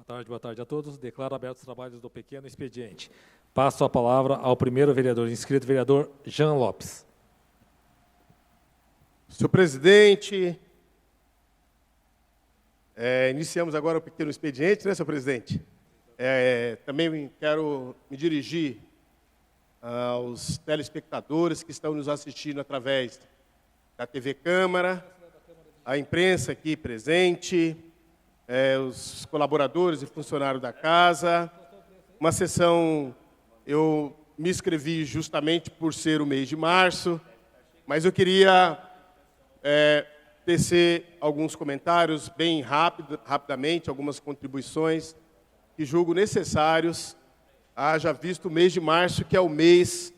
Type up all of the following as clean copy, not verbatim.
Boa tarde a todos. Declaro abertos os trabalhos do pequeno expediente. Passo a palavra ao primeiro vereador inscrito, vereador Jean Lopes. Senhor presidente, iniciamos agora o pequeno expediente, né, senhor presidente? Também quero me dirigir aos telespectadores que estão nos assistindo através da TV Câmara, a imprensa aqui presente, os colaboradores e funcionários da casa. Uma sessão, eu me inscrevi justamente por ser o mês de março, mas eu queria tecer alguns comentários bem rapidamente, algumas contribuições que julgo necessários, haja visto o mês de março, que é o mês,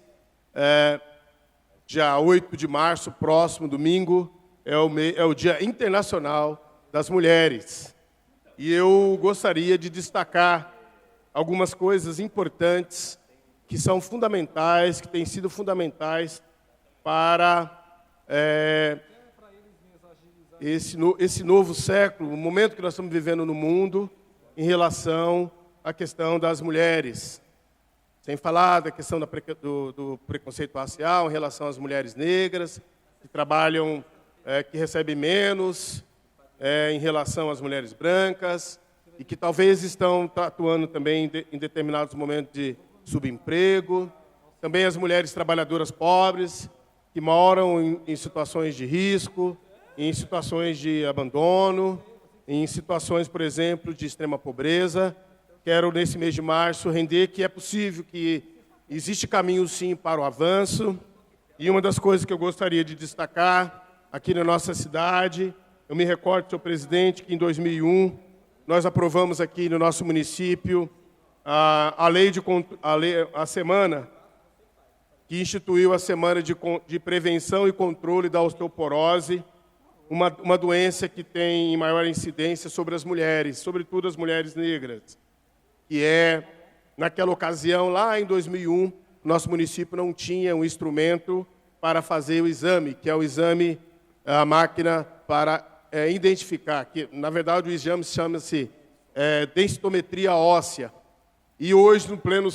dia 8 de março, próximo domingo, é o Dia Internacional das Mulheres. E eu gostaria de destacar algumas coisas importantes que são fundamentais, que têm sido fundamentais para esse novo século, o momento que nós estamos vivendo no mundo, em relação à questão das mulheres. Sem falar da questão do preconceito racial em relação às mulheres negras, que trabalham, que recebem menos, em relação às mulheres brancas, e que talvez estão atuando também em determinados momentos de subemprego. Também as mulheres trabalhadoras pobres, que moram em situações de risco, em situações de abandono, em situações, por exemplo, de extrema pobreza. Quero, nesse mês de março, render que é possível, que existe caminho, sim, para o avanço. E uma das coisas que eu gostaria de destacar aqui na nossa cidade, eu me recordo, senhor presidente, que em 2001 nós aprovamos aqui no nosso município a semana que instituiu a Semana de Prevenção e Controle da Osteoporose, uma doença que tem maior incidência sobre as mulheres, sobretudo as mulheres negras, que naquela ocasião, lá em 2001, nosso município não tinha um instrumento para fazer o exame, que é o exame, a máquina para identificar, que na verdade o exame chama-se densitometria óssea. E hoje, no pleno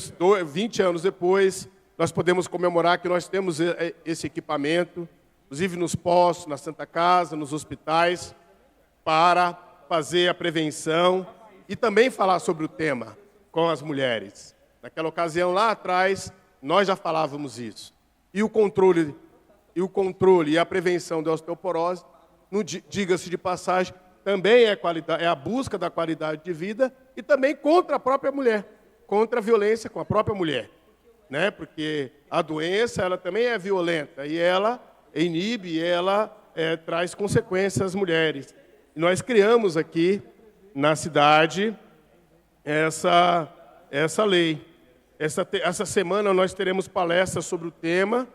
20 anos depois, nós podemos comemorar que nós temos esse equipamento, inclusive nos postos, na Santa Casa, nos hospitais, para fazer a prevenção e também falar sobre o tema com as mulheres. Naquela ocasião, lá atrás, nós já falávamos isso. E o controle e a prevenção da osteoporose, diga-se de passagem, também é a busca da qualidade de vida e também contra a própria mulher, contra a violência com a própria mulher, né? Porque a doença, ela também é violenta e ela inibe, ela traz consequências às mulheres. E nós criamos aqui na cidade essa lei. Essa semana nós teremos palestras sobre o tema,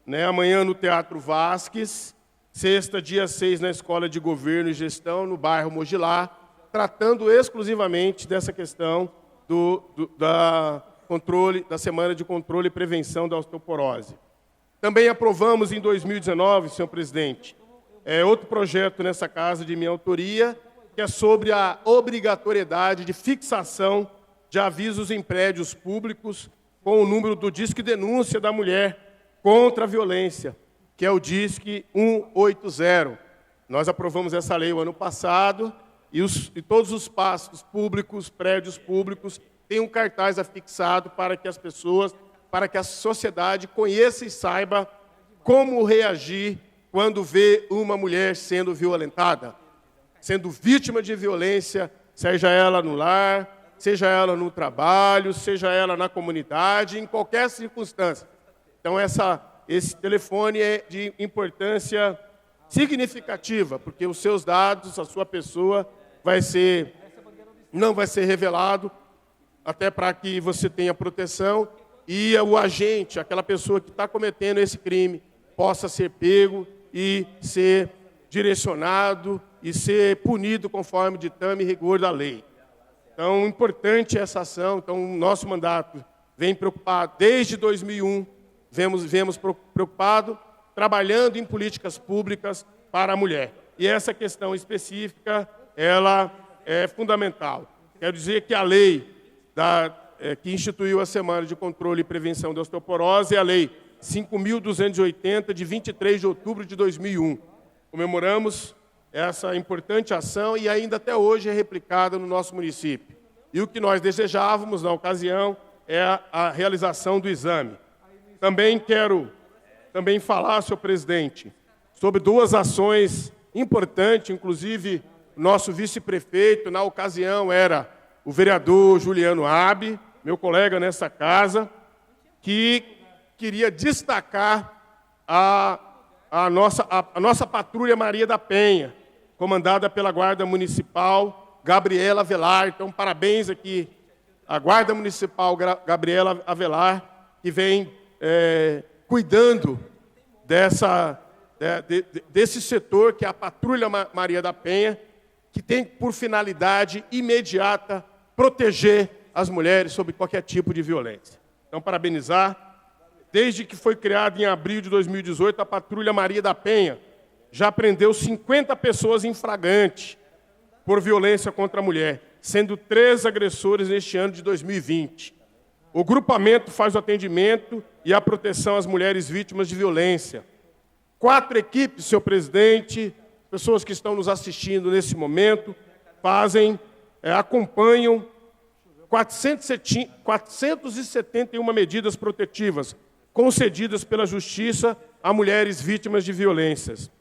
né? Amanhã no Teatro Vasques, sexta, dia 6, na Escola de Governo e Gestão, no bairro Mogilá, tratando exclusivamente dessa questão da Semana de Controle e Prevenção da Osteoporose. Também aprovamos em 2019, senhor presidente, outro projeto nessa casa de minha autoria, que é sobre a obrigatoriedade de fixação de avisos em prédios públicos com o número do Disque Denúncia da Mulher contra a Violência, que é o Disque 180. Nós aprovamos essa lei o ano passado e todos os espaços públicos, prédios públicos, têm um cartaz afixado para que as pessoas, para que a sociedade conheça e saiba como reagir quando vê uma mulher sendo violentada, sendo vítima de violência, seja ela no lar, seja ela no trabalho, seja ela na comunidade, em qualquer circunstância. Então, esse telefone é de importância significativa, porque os seus dados, a sua pessoa, não vai ser revelado, até para que você tenha proteção e o agente, aquela pessoa que está cometendo esse crime, possa ser pego e ser direcionado e ser punido conforme ditame e rigor da lei. Então, importante essa ação. Então, o nosso mandato vem preocupado desde 2001, vemos preocupado, trabalhando em políticas públicas para a mulher. E essa questão específica, ela é fundamental. quero dizer que a lei que instituiu a Semana de Controle e Prevenção da Osteoporose é a Lei 5.280, de 23 de outubro de 2001. Comemoramos essa importante ação e ainda até hoje é replicada no nosso município. E o que nós desejávamos, na ocasião, é a realização do exame. Também quero falar, senhor presidente, sobre duas ações importantes, inclusive nosso vice-prefeito, na ocasião, era o vereador Juliano Abbe, meu colega nessa casa, que queria destacar a nossa Patrulha Maria da Penha, comandada pela Guarda Municipal Gabriela Avelar. Então, parabéns aqui à Guarda Municipal Gabriela Avelar, que vem cuidando desse setor, que é a Patrulha Maria da Penha, que tem por finalidade imediata proteger as mulheres sob qualquer tipo de violência. Então, parabenizar. Desde que foi criada em abril de 2018, a Patrulha Maria da Penha já prendeu 50 pessoas em flagrante por violência contra a mulher, sendo 3 agressores neste ano de 2020. O grupamento faz o atendimento e a proteção às mulheres vítimas de violência. 4 equipes, senhor presidente, pessoas que estão nos assistindo nesse momento, acompanham 471 medidas protetivas concedidas pela Justiça a mulheres vítimas de violências.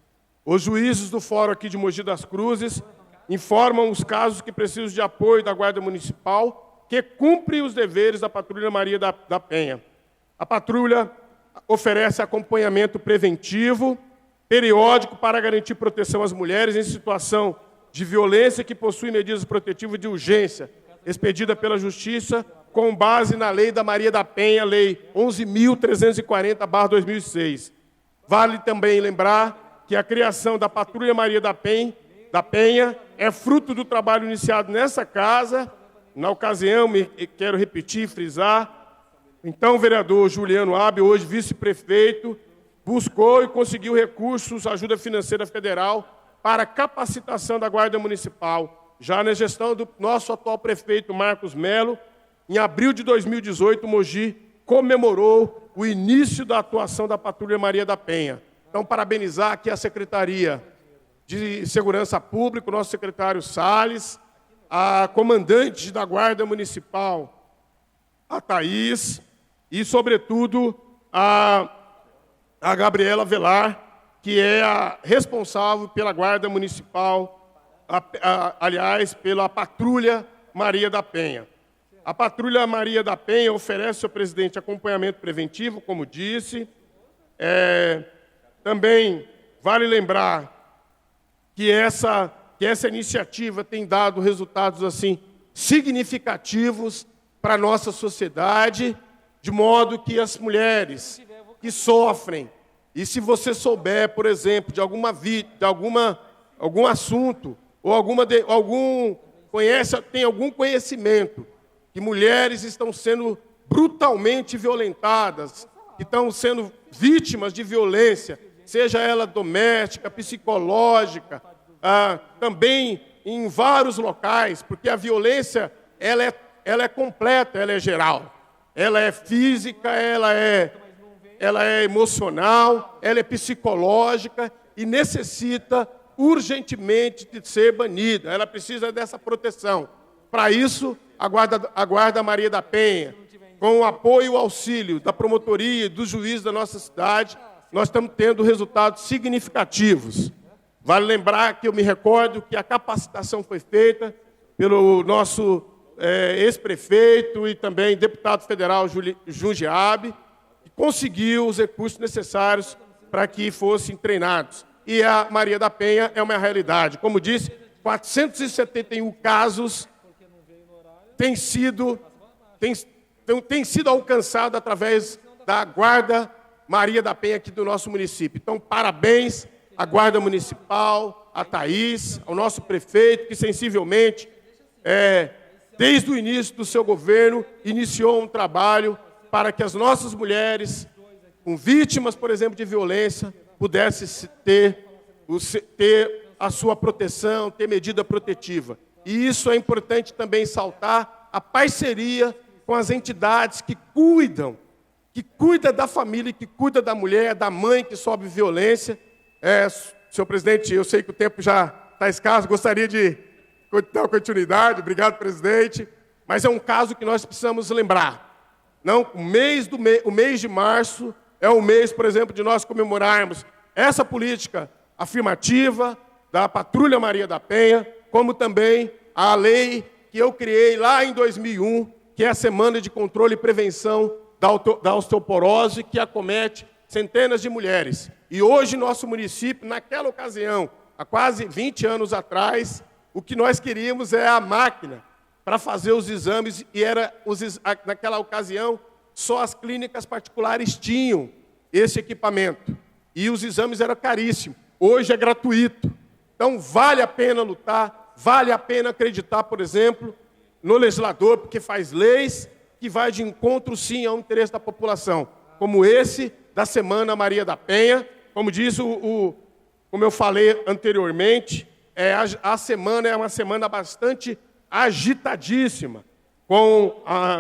Os juízes do Fórum aqui de Mogi das Cruzes informam os casos que precisam de apoio da Guarda Municipal, que cumpre os deveres da Patrulha Maria da Penha. A patrulha oferece acompanhamento preventivo, periódico, para garantir proteção às mulheres em situação de violência que possui medidas protetivas de urgência, expedida pela Justiça, com base na Lei da Maria da Penha, Lei 11.340/2006. Vale também lembrar que a criação da Patrulha Maria da Penha é fruto do trabalho iniciado nessa casa. Na ocasião, quero repetir e frisar, então o vereador Juliano Abbe, hoje vice-prefeito, buscou e conseguiu recursos, ajuda financeira federal, para a capacitação da Guarda Municipal. Já na gestão do nosso atual prefeito, Marcos Melo, em abril de 2018, Mogi comemorou o início da atuação da Patrulha Maria da Penha. Então, parabenizar aqui a Secretaria de Segurança Pública, o nosso secretário Salles, a comandante da Guarda Municipal, a Thaís, e, sobretudo, a Gabriela Avelar, que é a responsável pela Guarda Municipal, aliás, pela Patrulha Maria da Penha. A Patrulha Maria da Penha oferece, senhor presidente, acompanhamento preventivo, como disse. Também vale lembrar que essa iniciativa tem dado resultados assim significativos para a nossa sociedade, de modo que as mulheres que sofrem, e se você souber, por exemplo, de algum assunto, ou tem algum conhecimento, que mulheres estão sendo brutalmente violentadas, que estão sendo vítimas de violência, seja ela doméstica, psicológica, também em vários locais, porque a violência ela é completa, ela é geral. Ela é física, ela é emocional, ela é psicológica e necessita urgentemente de ser banida. Ela precisa dessa proteção. Para isso, a Guarda Maria da Penha, com o apoio e o auxílio da promotoria e dos juízes da nossa cidade, nós estamos tendo resultados significativos. Vale lembrar que eu me recordo que a capacitação foi feita pelo nosso ex-prefeito e também deputado federal Juliano Abbe, que conseguiu os recursos necessários para que fossem treinados. E a Maria da Penha é uma realidade. Como disse, 471 casos têm sido alcançados através da Guarda Maria da Penha aqui do nosso município. Então, parabéns à Guarda Municipal, à Thaís, ao nosso prefeito, que sensivelmente, desde o início do seu governo, iniciou um trabalho para que as nossas mulheres, com vítimas, por exemplo, de violência, pudessem ter a sua proteção, ter medida protetiva. E isso é importante também saltar, a parceria com as entidades que cuida da família, que cuida da mulher, da mãe que sofre violência. Senhor presidente, eu sei que o tempo já está escasso, gostaria de dar continuidade, obrigado, presidente, mas é um caso que nós precisamos lembrar. Não, o mês de março é o mês, por exemplo, de nós comemorarmos essa política afirmativa da Patrulha Maria da Penha, como também a lei que eu criei lá em 2001, que é a Semana de Controle e Prevenção da Osteoporose, que acomete centenas de mulheres. E hoje, nosso município, naquela ocasião, há quase 20 anos atrás, o que nós queríamos é a máquina para fazer os exames, e naquela ocasião, só as clínicas particulares tinham esse equipamento. E os exames eram caríssimos. Hoje é gratuito. Então, vale a pena lutar, vale a pena acreditar, por exemplo, no legislador, porque faz leis que vai de encontro, sim, ao interesse da população, como esse da Semana Maria da Penha. Como diz como eu falei anteriormente, a semana é uma semana bastante agitadíssima,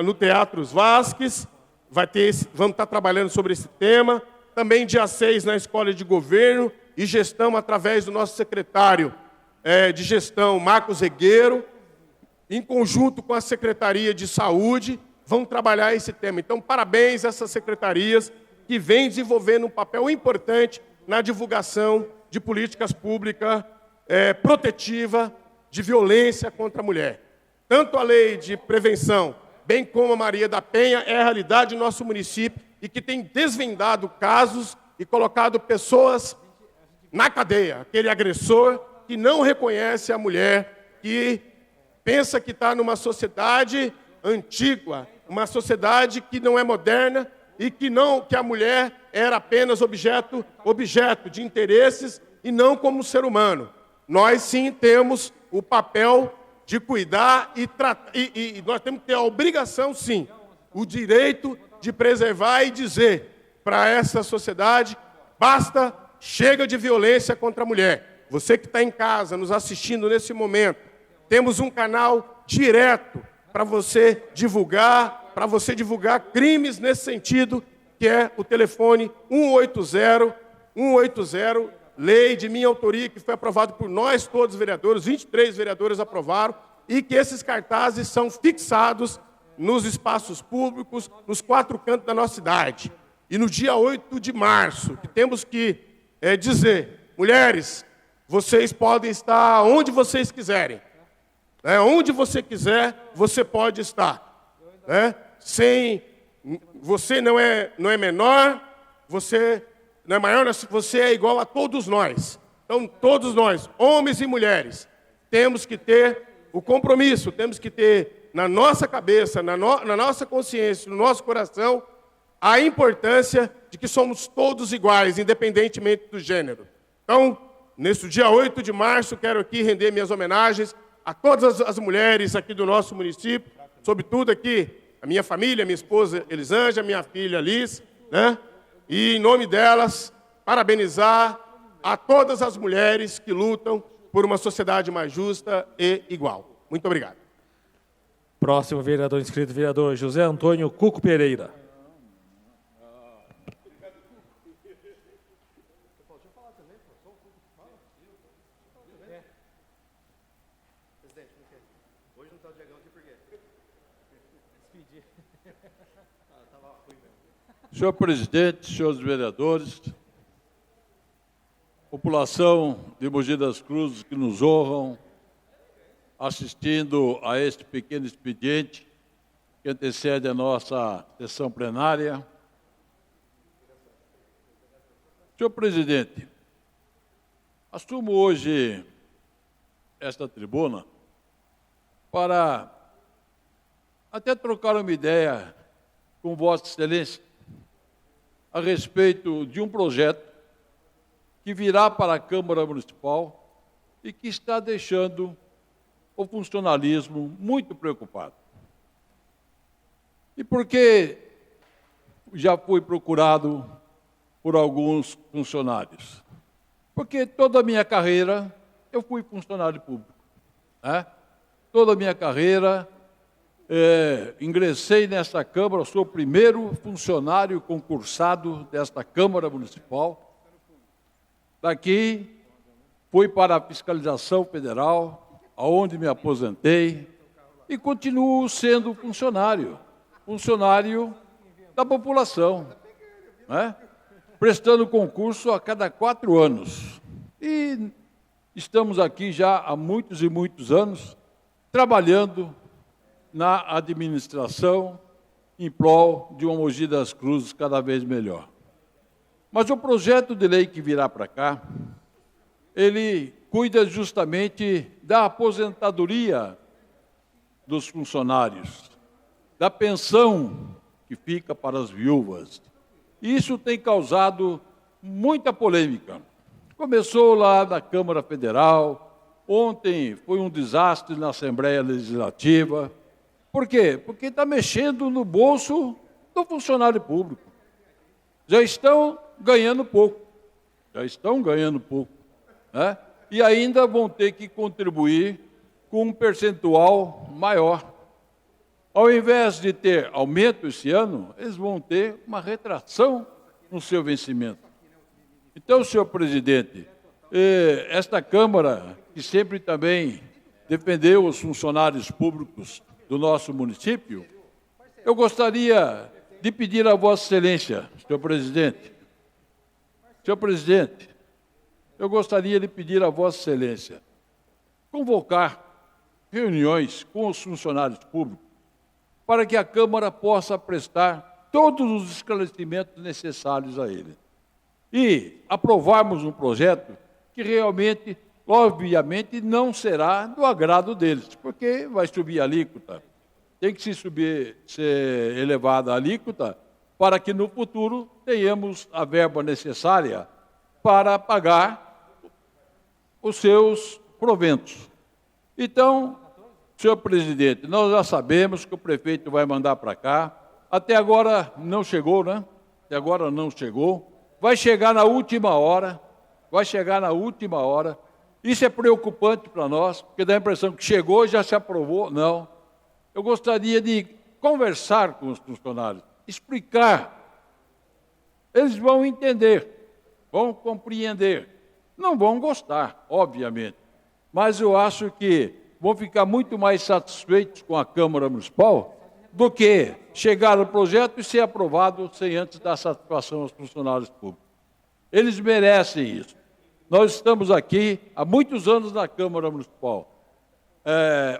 no Teatro Vasques, vamos estar trabalhando sobre esse tema, também dia 6 na Escola de Governo e Gestão, através do nosso secretário de Gestão, Marcos Regueiro, em conjunto com a Secretaria de Saúde, vão trabalhar esse tema. Então, parabéns a essas secretarias que vêm desenvolvendo um papel importante na divulgação de políticas públicas protetiva de violência contra a mulher. Tanto a lei de prevenção, bem como a Maria da Penha, é a realidade do nosso município e que tem desvendado casos e colocado pessoas na cadeia. Aquele agressor que não reconhece a mulher, que pensa que está numa sociedade antiga, uma sociedade que não é moderna e que a mulher era apenas objeto de interesses e não como ser humano. Nós, sim, temos o papel de cuidar e nós temos que ter a obrigação, sim, o direito de preservar e dizer para essa sociedade: basta, chega de violência contra a mulher. Você que está em casa, nos assistindo nesse momento, temos um canal direto para você divulgar crimes nesse sentido, que é o telefone 180, lei de minha autoria, que foi aprovado por nós todos os vereadores, 23 vereadores aprovaram, e que esses cartazes são fixados nos espaços públicos, nos 4 cantos da nossa cidade. E no dia 8 de março, que temos que dizer: mulheres, vocês podem estar onde vocês quiserem. Onde você quiser, você pode estar. Você não é menor, você não é maior, você é igual a todos nós. Então, todos nós, homens e mulheres, temos que ter o compromisso, temos que ter na nossa cabeça, na nossa consciência, no nosso coração, a importância de que somos todos iguais, independentemente do gênero. Então, nesse dia 8 de março, quero aqui render minhas homenagens a todas as mulheres aqui do nosso município, sobretudo aqui a minha família, minha esposa Elisângela, minha filha Liz, e em nome delas, parabenizar a todas as mulheres que lutam por uma sociedade mais justa e igual. Muito obrigado. Próximo vereador inscrito, vereador José Antônio Cuco Pereira. Senhor presidente, senhores vereadores, população de Mogi das Cruzes que nos honram, assistindo a este pequeno expediente que antecede a nossa sessão plenária. Senhor presidente, assumo hoje esta tribuna para até trocar uma ideia com Vossa Excelência a respeito de um projeto que virá para a Câmara Municipal e que está deixando o funcionalismo muito preocupado. E porque já fui procurado por alguns funcionários? Porque toda a minha carreira eu fui funcionário público, toda a minha carreira, ingressei nesta Câmara, sou o primeiro funcionário concursado desta Câmara Municipal. Daqui, fui para a Fiscalização Federal, aonde me aposentei, e continuo sendo funcionário da população, né? Prestando concurso a cada 4 anos. E estamos aqui já há muitos e muitos anos, trabalhando na administração em prol de uma Mogi das Cruzes cada vez melhor. Mas o projeto de lei que virá para cá, ele cuida justamente da aposentadoria dos funcionários, da pensão que fica para as viúvas. Isso tem causado muita polêmica. Começou lá na Câmara Federal, ontem foi um desastre na Assembleia Legislativa. Por quê? Porque está mexendo no bolso do funcionário público. Já estão ganhando pouco, né? E ainda vão ter que contribuir com um percentual maior. Ao invés de ter aumento esse ano, eles vão ter uma retração no seu vencimento. Então, senhor presidente, esta Câmara, que sempre também defendeu os funcionários públicos do nosso município, eu gostaria de pedir a Vossa Excelência, senhor presidente, eu gostaria de pedir a Vossa Excelência convocar reuniões com os funcionários públicos para que a Câmara possa prestar todos os esclarecimentos necessários a ele. E aprovarmos um projeto que realmente, obviamente, não será do agrado deles, porque vai subir a alíquota. Tem que ser elevada a alíquota para que no futuro tenhamos a verba necessária para pagar os seus proventos. Então, senhor presidente, nós já sabemos que o prefeito vai mandar para cá. Até agora não chegou, né? Até agora não chegou. Vai chegar na última hora. Isso é preocupante para nós, porque dá a impressão que chegou e já se aprovou. Não. Eu gostaria de conversar com os funcionários, explicar. Eles vão entender, vão compreender. Não vão gostar, obviamente, mas eu acho que vão ficar muito mais satisfeitos com a Câmara Municipal do que chegar no projeto e ser aprovado sem antes dar satisfação aos funcionários públicos. Eles merecem isso. Nós estamos aqui há muitos anos na Câmara Municipal.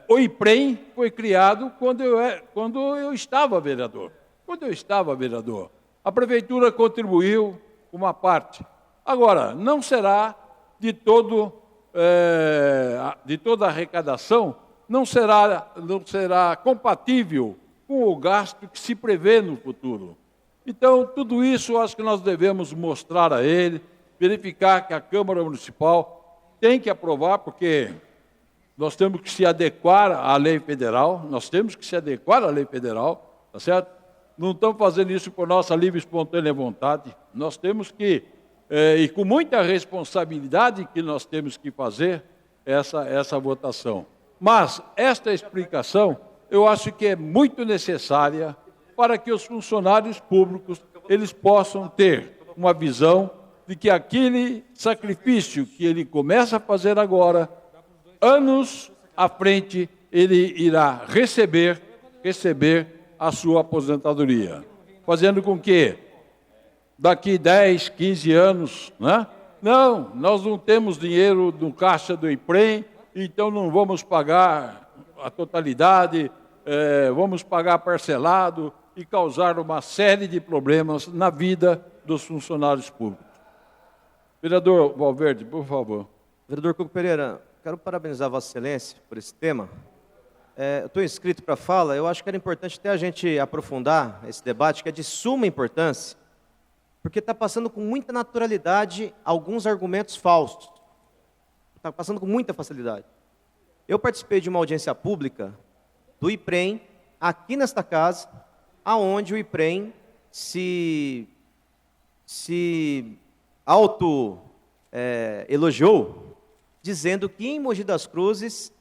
O IPREM foi criado quando eu estava vereador. A Prefeitura contribuiu uma parte. Agora, não será de toda a arrecadação, não será compatível com o gasto que se prevê no futuro. Então, tudo isso eu acho que nós devemos mostrar a ele, verificar que a Câmara Municipal tem que aprovar, porque nós temos que se adequar à lei federal, tá certo? Não estamos fazendo isso por nossa livre e espontânea vontade, nós temos que, e com muita responsabilidade que nós temos que fazer essa votação. Mas esta explicação, eu acho que é muito necessária para que os funcionários públicos eles possam ter uma visão de que aquele sacrifício que ele começa a fazer agora, anos à frente, ele irá receber a sua aposentadoria, fazendo com que daqui 10, 15 anos, né? Não, nós não temos dinheiro no caixa do IPREM, então não vamos pagar a totalidade, vamos pagar parcelado e causar uma série de problemas na vida dos funcionários públicos. Vereador Valverde, por favor. Vereador Cuco Pereira, quero parabenizar Vossa Excelência por esse tema. Eu estou inscrito para a fala, eu acho que era importante até a gente aprofundar esse debate, que é de suma importância, porque está passando com muita naturalidade alguns argumentos falsos. Está passando com muita facilidade. Eu participei de uma audiência pública do IPREM, aqui nesta casa, aonde o IPREM se elogiou, dizendo que em Mogi das Cruzes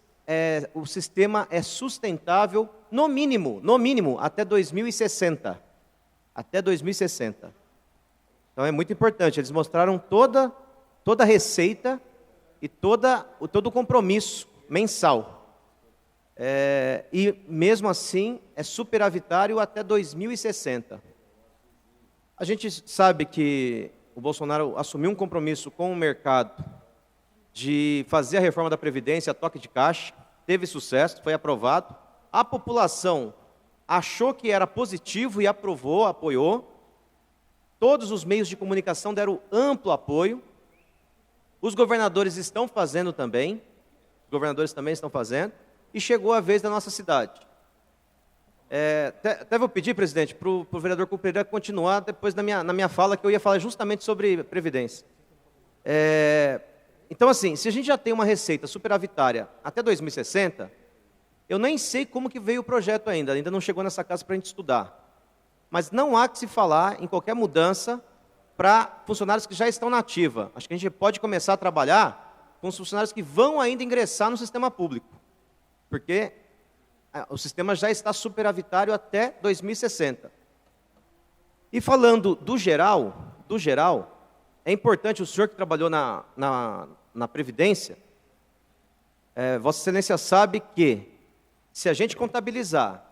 o sistema é sustentável, no mínimo, até 2060. Até 2060. Então é muito importante, eles mostraram toda a receita e todo o compromisso mensal. E mesmo assim é superavitário até 2060. A gente sabe que o Bolsonaro assumiu um compromisso com o mercado de fazer a reforma da Previdência a toque de caixa, teve sucesso, foi aprovado. A população achou que era positivo e aprovou, apoiou. Todos os meios de comunicação deram amplo apoio. Os governadores estão fazendo também. Os governadores também estão fazendo. E chegou a vez da nossa cidade. Até vou pedir, presidente, para o vereador Cupeira continuar depois na minha fala, que eu ia falar justamente sobre Previdência. Então, assim, se a gente já tem uma receita superavitária até 2060, eu nem sei como que veio o projeto ainda não chegou nessa casa para a gente estudar. Mas não há que se falar em qualquer mudança para funcionários que já estão na ativa. Acho que a gente pode começar a trabalhar com os funcionários que vão ainda ingressar no sistema público. Porque o sistema já está superavitário até 2060. E falando do geral, é importante, o senhor que trabalhou na Previdência, Vossa Excelência sabe que, se a gente contabilizar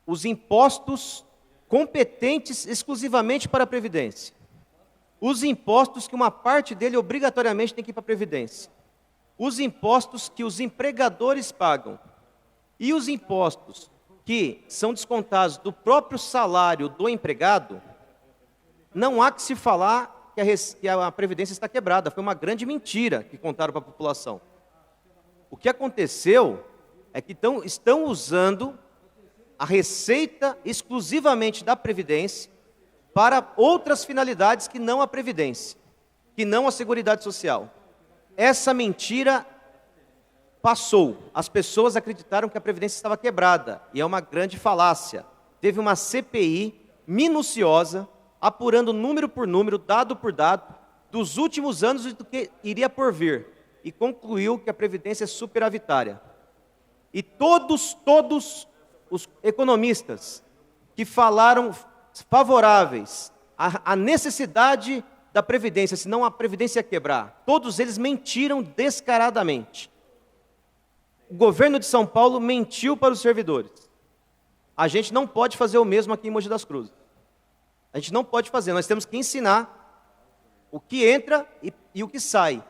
os impostos competentes exclusivamente para a Previdência, os impostos que uma parte dele obrigatoriamente tem que ir para a Previdência, os impostos que os empregadores pagam e os impostos que são descontados do próprio salário do empregado, não há que se falar que a Previdência está quebrada. Foi uma grande mentira que contaram para a população. O que aconteceu é que estão usando a receita exclusivamente da Previdência para outras finalidades que não a Previdência, que não a Seguridade Social. Essa mentira passou. As pessoas acreditaram que a Previdência estava quebrada, e é uma grande falácia. Teve uma CPI minuciosa, apurando número por número, dado por dado, dos últimos anos e do que iria por vir, e concluiu que a Previdência é superavitária. E todos os economistas que falaram favoráveis à necessidade da Previdência, senão a Previdência ia quebrar, todos eles mentiram descaradamente. O governo de São Paulo mentiu para os servidores. A gente não pode fazer o mesmo aqui em Mogi das Cruzes. A gente não pode fazer, nós temos que ensinar o que entra e o que sai.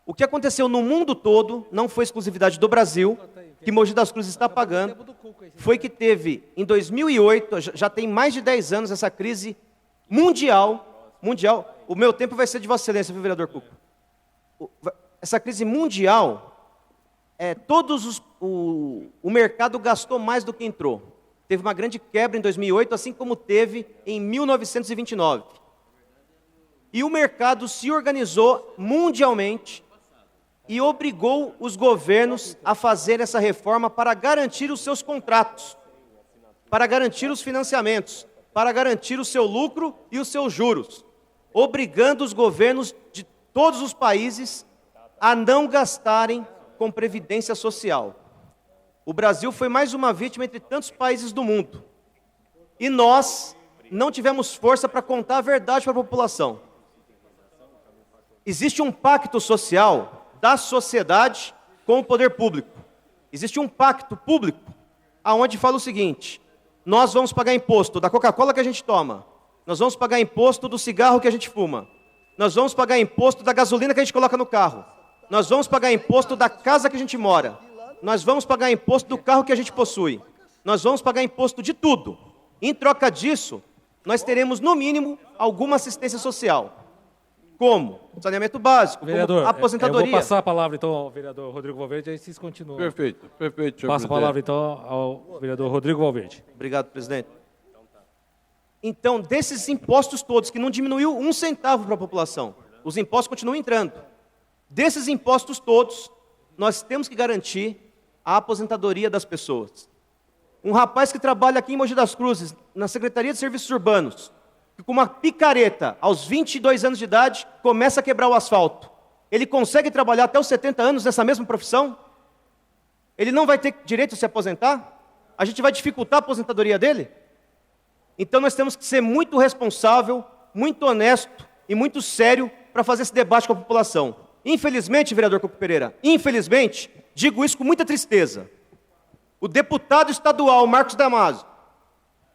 O que aconteceu no mundo todo, não foi exclusividade do Brasil, que Mogi das Cruzes está pagando, foi que teve, em 2008, já tem mais de 10 anos, essa crise mundial, o meu tempo vai ser de Vossa Excelência, viu, vereador Cuco? Essa crise mundial, o mercado gastou mais do que entrou. Teve uma grande quebra em 2008, assim como teve em 1929. E o mercado se organizou mundialmente e obrigou os governos a fazer essa reforma para garantir os seus contratos, para garantir os financiamentos, para garantir o seu lucro e os seus juros, obrigando os governos de todos os países a não gastarem com previdência social. O Brasil foi mais uma vítima entre tantos países do mundo. E nós não tivemos força para contar a verdade para a população. Existe um pacto social da sociedade com o poder público. Existe um pacto público aonde fala o seguinte: nós vamos pagar imposto da Coca-Cola que a gente toma, nós vamos pagar imposto do cigarro que a gente fuma, nós vamos pagar imposto da gasolina que a gente coloca no carro, nós vamos pagar imposto da casa que a gente mora, nós vamos pagar imposto do carro que a gente possui, nós vamos pagar imposto de tudo. Em troca disso, nós teremos, no mínimo, alguma assistência social. Como? Saneamento básico, vereador, como aposentadoria. Eu vou passar a palavra, então, ao vereador Rodrigo Valverde, aí vocês continuam. Perfeito, senhor Passa a palavra, então, ao vereador Rodrigo Valverde. Obrigado, presidente. Então, desses impostos todos, que não diminuiu um centavo para a população, os impostos continuam entrando. Desses impostos todos, nós temos que garantir a aposentadoria das pessoas. Um rapaz que trabalha aqui em Mogi das Cruzes, na Secretaria de Serviços Urbanos, que com uma picareta, aos 22 anos de idade, começa a quebrar o asfalto. Ele consegue trabalhar até os 70 anos nessa mesma profissão? Ele não vai ter direito a se aposentar? A gente vai dificultar a aposentadoria dele? Então nós temos que ser muito responsável, muito honesto e muito sério para fazer esse debate com a população. Infelizmente, vereador Cuco Pereira, infelizmente, digo isso com muita tristeza, o deputado estadual Marcos Damasio,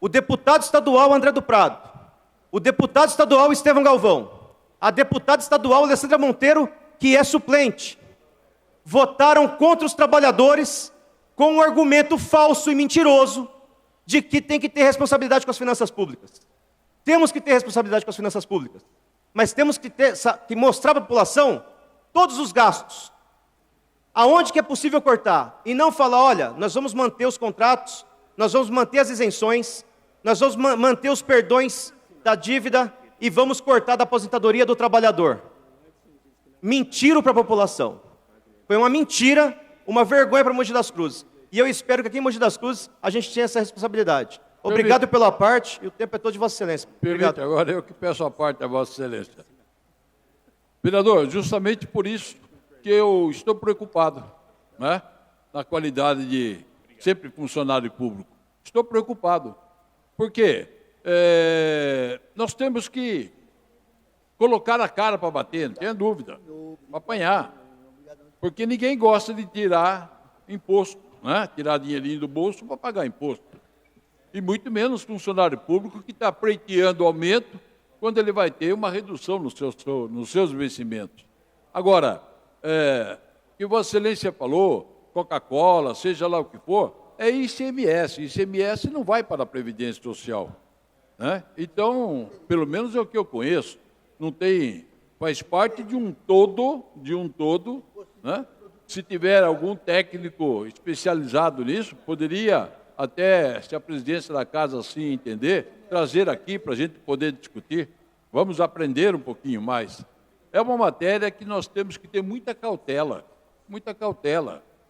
o deputado estadual André do Prado, o deputado estadual Estevão Galvão, a deputada estadual Alessandra Monteiro, que é suplente, votaram contra os trabalhadores com um argumento falso e mentiroso de que tem que ter responsabilidade com as finanças públicas. Temos que ter responsabilidade com as finanças públicas, mas temos que mostrar para a população todos os gastos, aonde que é possível cortar, e não falar, olha, nós vamos manter os contratos, nós vamos manter as isenções, nós vamos manter os perdões da dívida e vamos cortar da aposentadoria do trabalhador. Mentiram para a população. Foi uma mentira, uma vergonha para Mogi das Cruzes. E eu espero que aqui em Mogi das Cruzes a gente tenha essa responsabilidade. Obrigado pela parte, e o tempo é todo de Vossa Excelência. Obrigado. Agora eu que peço a parte da Vossa Excelência. Vereador, justamente por isso que eu estou preocupado, né, na qualidade de sempre funcionário público. Estou preocupado, porque nós temos que colocar a cara para bater, não tenha dúvida, para apanhar. Porque ninguém gosta de tirar imposto, né? Tirar dinheirinho do bolso para pagar imposto. E muito menos funcionário público que está pleiteando aumento quando ele vai ter uma redução nos seus vencimentos. Agora, que Vossa Excelência falou, Coca-Cola, seja lá o que for, é ICMS. ICMS não vai para a Previdência Social, né? Então, pelo menos é o que eu conheço, não tem, faz parte de um todo, né? Se tiver algum técnico especializado nisso, poderia até, se a presidência da casa assim entender, trazer aqui para a gente poder discutir. Vamos aprender um pouquinho mais. É uma matéria que nós temos que ter muita cautela,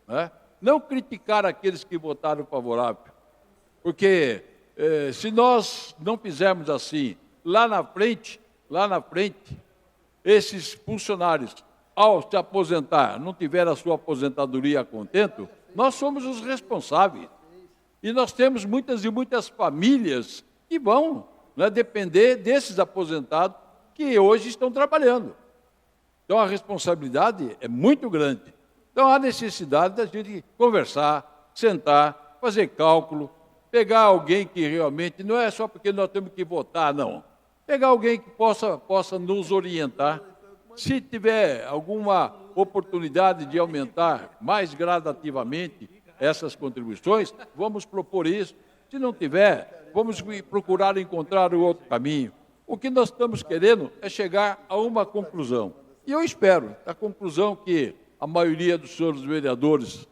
né? Não criticar aqueles que votaram favorável, porque se nós não fizermos assim, lá na frente, esses funcionários, ao se aposentar, não tiver a sua aposentadoria a contento, nós somos os responsáveis. E nós temos muitas famílias que vão, né, depender desses aposentados que hoje estão trabalhando. Então, a responsabilidade é muito grande. Então, há necessidade da gente conversar, sentar, fazer cálculo, pegar alguém que realmente, não é só porque nós temos que votar, não. Pegar alguém que possa nos orientar. Se tiver alguma oportunidade de aumentar mais gradativamente essas contribuições, vamos propor isso. Se não tiver, vamos procurar encontrar o outro caminho. O que nós estamos querendo é chegar a uma conclusão. E eu espero a conclusão que a maioria dos senhores vereadores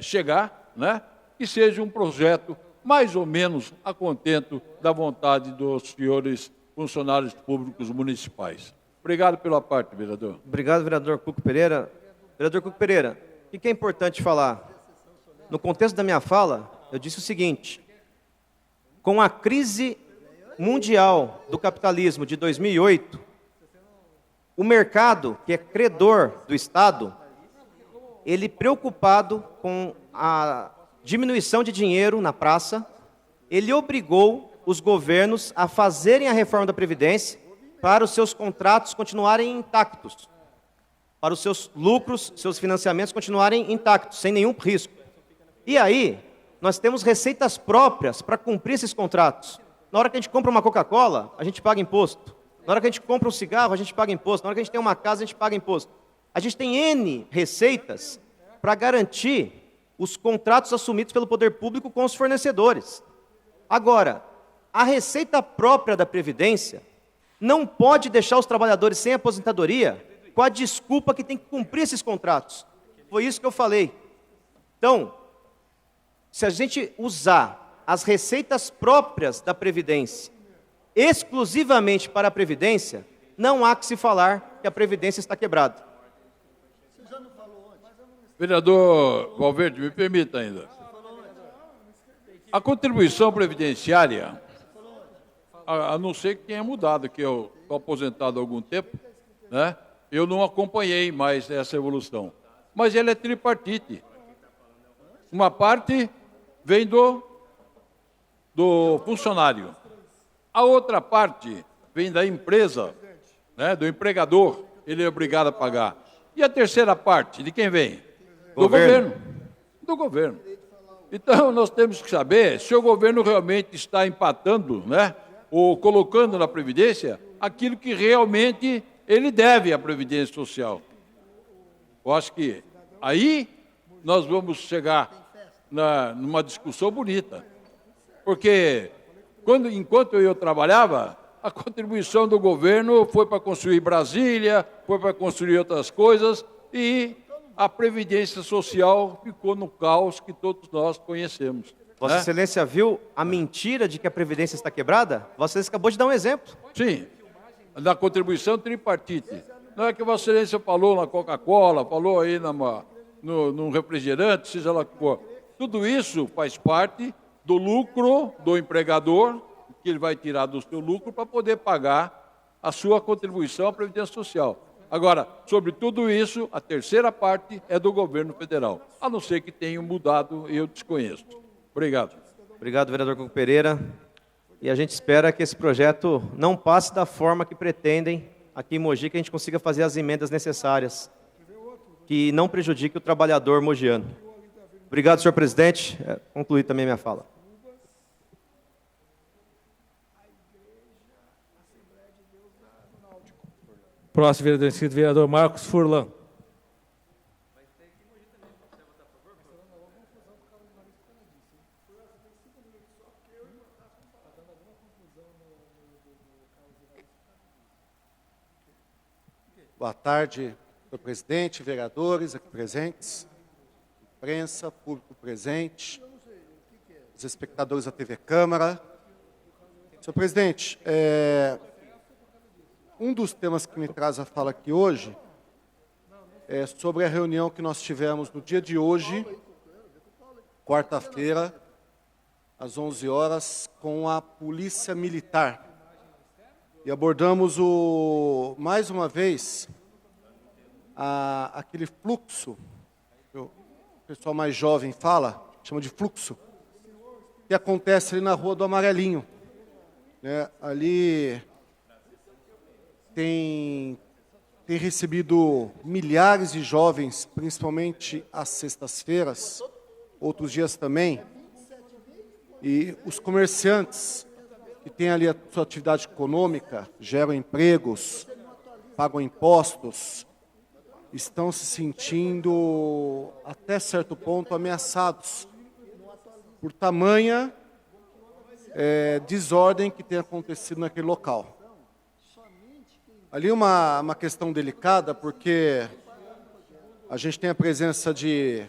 chegar, né, que seja um projeto mais ou menos a contento da vontade dos senhores funcionários públicos municipais. Obrigado pela parte, vereador. Obrigado, vereador Cuco Pereira. Vereador Cuco Pereira, o que é importante falar? No contexto da minha fala, eu disse o seguinte: com a crise mundial do capitalismo de 2008, o mercado, que é credor do Estado, ele preocupado com a diminuição de dinheiro na praça, ele obrigou os governos a fazerem a reforma da Previdência para os seus contratos continuarem intactos, para os seus lucros, seus financiamentos continuarem intactos, sem nenhum risco. E aí, nós temos receitas próprias para cumprir esses contratos. Na hora que a gente compra uma Coca-Cola, a gente paga imposto. Na hora que a gente compra um cigarro, a gente paga imposto. Na hora que a gente tem uma casa, a gente paga imposto. A gente tem N receitas para garantir os contratos assumidos pelo poder público com os fornecedores. Agora, a receita própria da Previdência não pode deixar os trabalhadores sem aposentadoria com a desculpa que tem que cumprir esses contratos. Foi isso que eu falei. Então, se a gente usar as receitas próprias da Previdência exclusivamente para a Previdência, não há que se falar que a Previdência está quebrada. Vereador Valverde, me permita ainda. A contribuição previdenciária, a não ser que tenha mudado, que eu estou aposentado há algum tempo, né? Eu não acompanhei mais essa evolução. Mas ela é tripartite. Uma parte vem do funcionário. A outra parte vem da empresa, né, do empregador, ele é obrigado a pagar. E a terceira parte, de quem vem? Do governo. Do governo. Então, nós temos que saber se o governo realmente está empatando, né, ou colocando na Previdência aquilo que realmente ele deve à Previdência Social. Eu acho que aí nós vamos chegar numa discussão bonita. Porque, enquanto eu trabalhava, a contribuição do governo foi para construir Brasília, foi para construir outras coisas, e a Previdência Social ficou no caos que todos nós conhecemos. Vossa né? Excelência viu a mentira de que a Previdência está quebrada? Vossa Excelência acabou de dar um exemplo. Sim, da contribuição tripartite. Não é que Vossa Excelência falou na Coca-Cola, falou aí no refrigerante, seja lá o que for. Tudo isso faz parte do lucro do empregador, que ele vai tirar do seu lucro para poder pagar a sua contribuição à Previdência Social. Agora, sobre tudo isso, a terceira parte é do governo federal, a não ser que tenham mudado, eu desconheço. Obrigado. Obrigado, vereador Cuco Pereira. E a gente espera que esse projeto não passe da forma que pretendem aqui em Mogi, que a gente consiga fazer as emendas necessárias, que não prejudique o trabalhador mogiano. Obrigado, senhor presidente. Concluí também a minha fala. Próximo vereador inscrito, vereador Marcos Furlan. Boa tarde, senhor presidente, vereadores aqui presentes, imprensa, público presente, os espectadores da TV Câmara. Senhor presidente, um dos temas que me traz a fala aqui hoje é sobre a reunião que nós tivemos no dia de hoje, quarta-feira, às 11 horas, com a Polícia Militar. E abordamos mais uma vez aquele fluxo, que o pessoal mais jovem chama de fluxo, que acontece ali na Rua do Amarelinho. Né? Ali tem recebido milhares de jovens, principalmente às sextas-feiras, outros dias também, e os comerciantes que têm ali a sua atividade econômica, geram empregos, pagam impostos, estão se sentindo, até certo ponto, ameaçados por tamanha desordem que tem acontecido naquele local. Ali uma questão delicada, porque a gente tem a presença de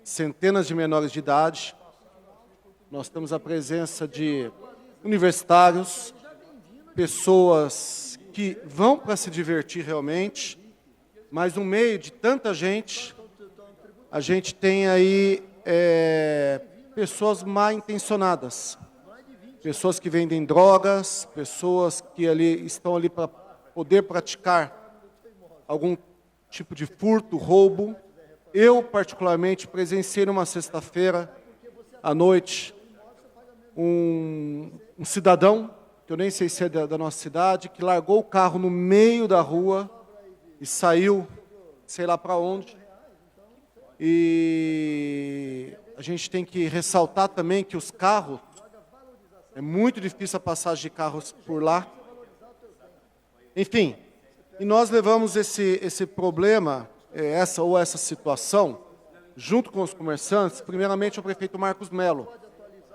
centenas de menores de idade, nós temos a presença de universitários, pessoas que vão para se divertir realmente, mas no meio de tanta gente, a gente tem aí pessoas mal intencionadas, pessoas que vendem drogas, pessoas que estão ali para poder praticar algum tipo de furto, roubo. Eu, particularmente, presenciei numa sexta-feira à noite um cidadão, que eu nem sei se é da nossa cidade, que largou o carro no meio da rua e saiu, sei lá para onde. E a gente tem que ressaltar também que os carros, é muito difícil a passagem de carros por lá. Enfim, e nós levamos esse problema, essa situação, junto com os comerciantes, primeiramente ao prefeito Marcos Melo.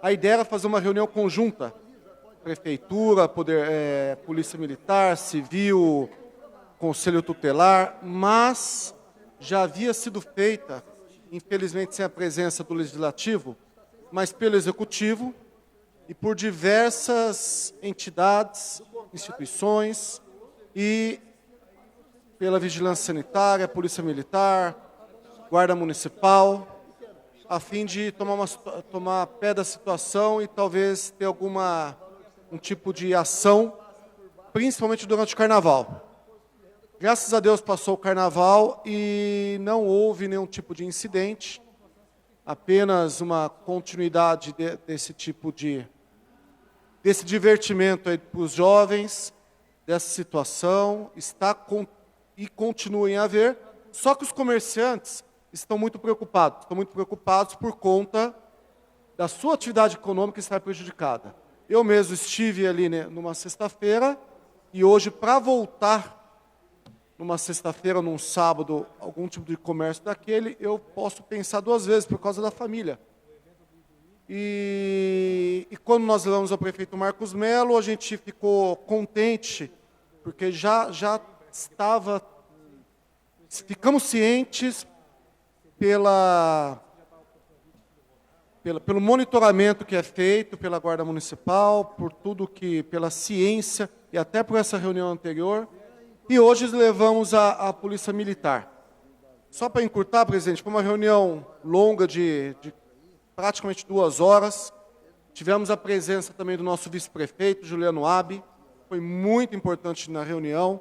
A ideia era fazer uma reunião conjunta, prefeitura, polícia militar, civil, conselho tutelar, mas já havia sido feita, infelizmente sem a presença do legislativo, mas pelo executivo e por diversas entidades, instituições e pela vigilância sanitária, polícia militar, guarda municipal, a fim de tomar pé da situação e talvez ter um tipo de ação, principalmente durante o carnaval. Graças a Deus passou o carnaval e não houve nenhum tipo de incidente. apenas uma continuidade desse tipo desse divertimento para os jovens, dessa situação, e continuem a haver, só que os comerciantes estão muito preocupados por conta da sua atividade econômica estar prejudicada. Eu mesmo estive ali, né, numa sexta-feira, e hoje, para voltar numa sexta-feira, num sábado, algum tipo de comércio daquele, eu posso pensar 2 vezes por causa da família. E quando nós levamos ao prefeito Marcos Melo, a gente ficou contente, porque ficamos cientes pelo monitoramento que é feito pela Guarda Municipal, por tudo pela ciência e até por essa reunião anterior. E hoje levamos a Polícia Militar. Só para encurtar, presidente, foi uma reunião longa de praticamente 2 horas. Tivemos a presença também do nosso vice-prefeito, Juliano Abi. Foi muito importante na reunião.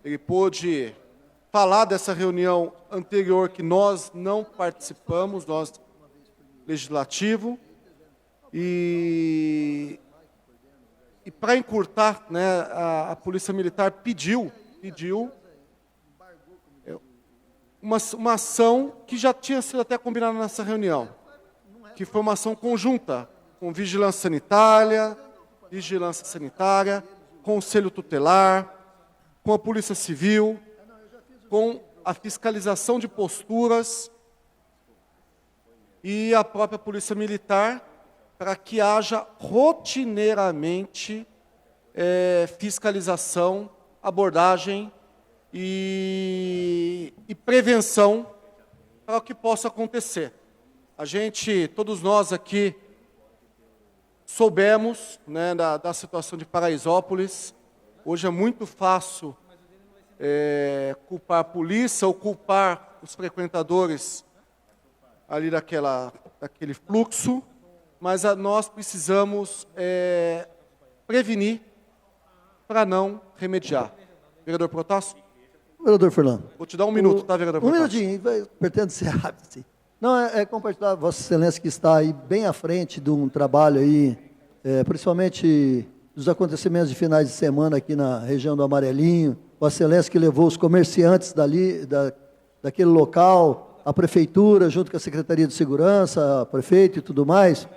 Ele pôde falar dessa reunião anterior que nós não participamos, nós, legislativo. E para encurtar, né, a Polícia Militar pediu uma ação que já tinha sido até combinada nessa reunião, que foi uma ação conjunta com vigilância sanitária, conselho tutelar, com a Polícia Civil, com a fiscalização de posturas e a própria Polícia Militar, para que haja rotineiramente fiscalização, abordagem e prevenção para o que possa acontecer. Todos nós aqui, soubemos, né, da situação de Paraisópolis. Hoje é muito fácil culpar a polícia ou culpar os frequentadores ali daquele fluxo, mas nós precisamos prevenir para não remediar. Vereador Protásio? Vereador Fernando. Vou te dar 1 minuto, tá, vereador Protásio? 1 minutinho, pretendo ser rápido, sim. Não, é compartilhar, Vossa Excelência, que está aí bem à frente de um trabalho aí, principalmente dos acontecimentos de finais de semana aqui na região do Amarelinho, Vossa Excelência que levou os comerciantes daquele local, a Prefeitura, junto com a Secretaria de Segurança, prefeito e tudo mais.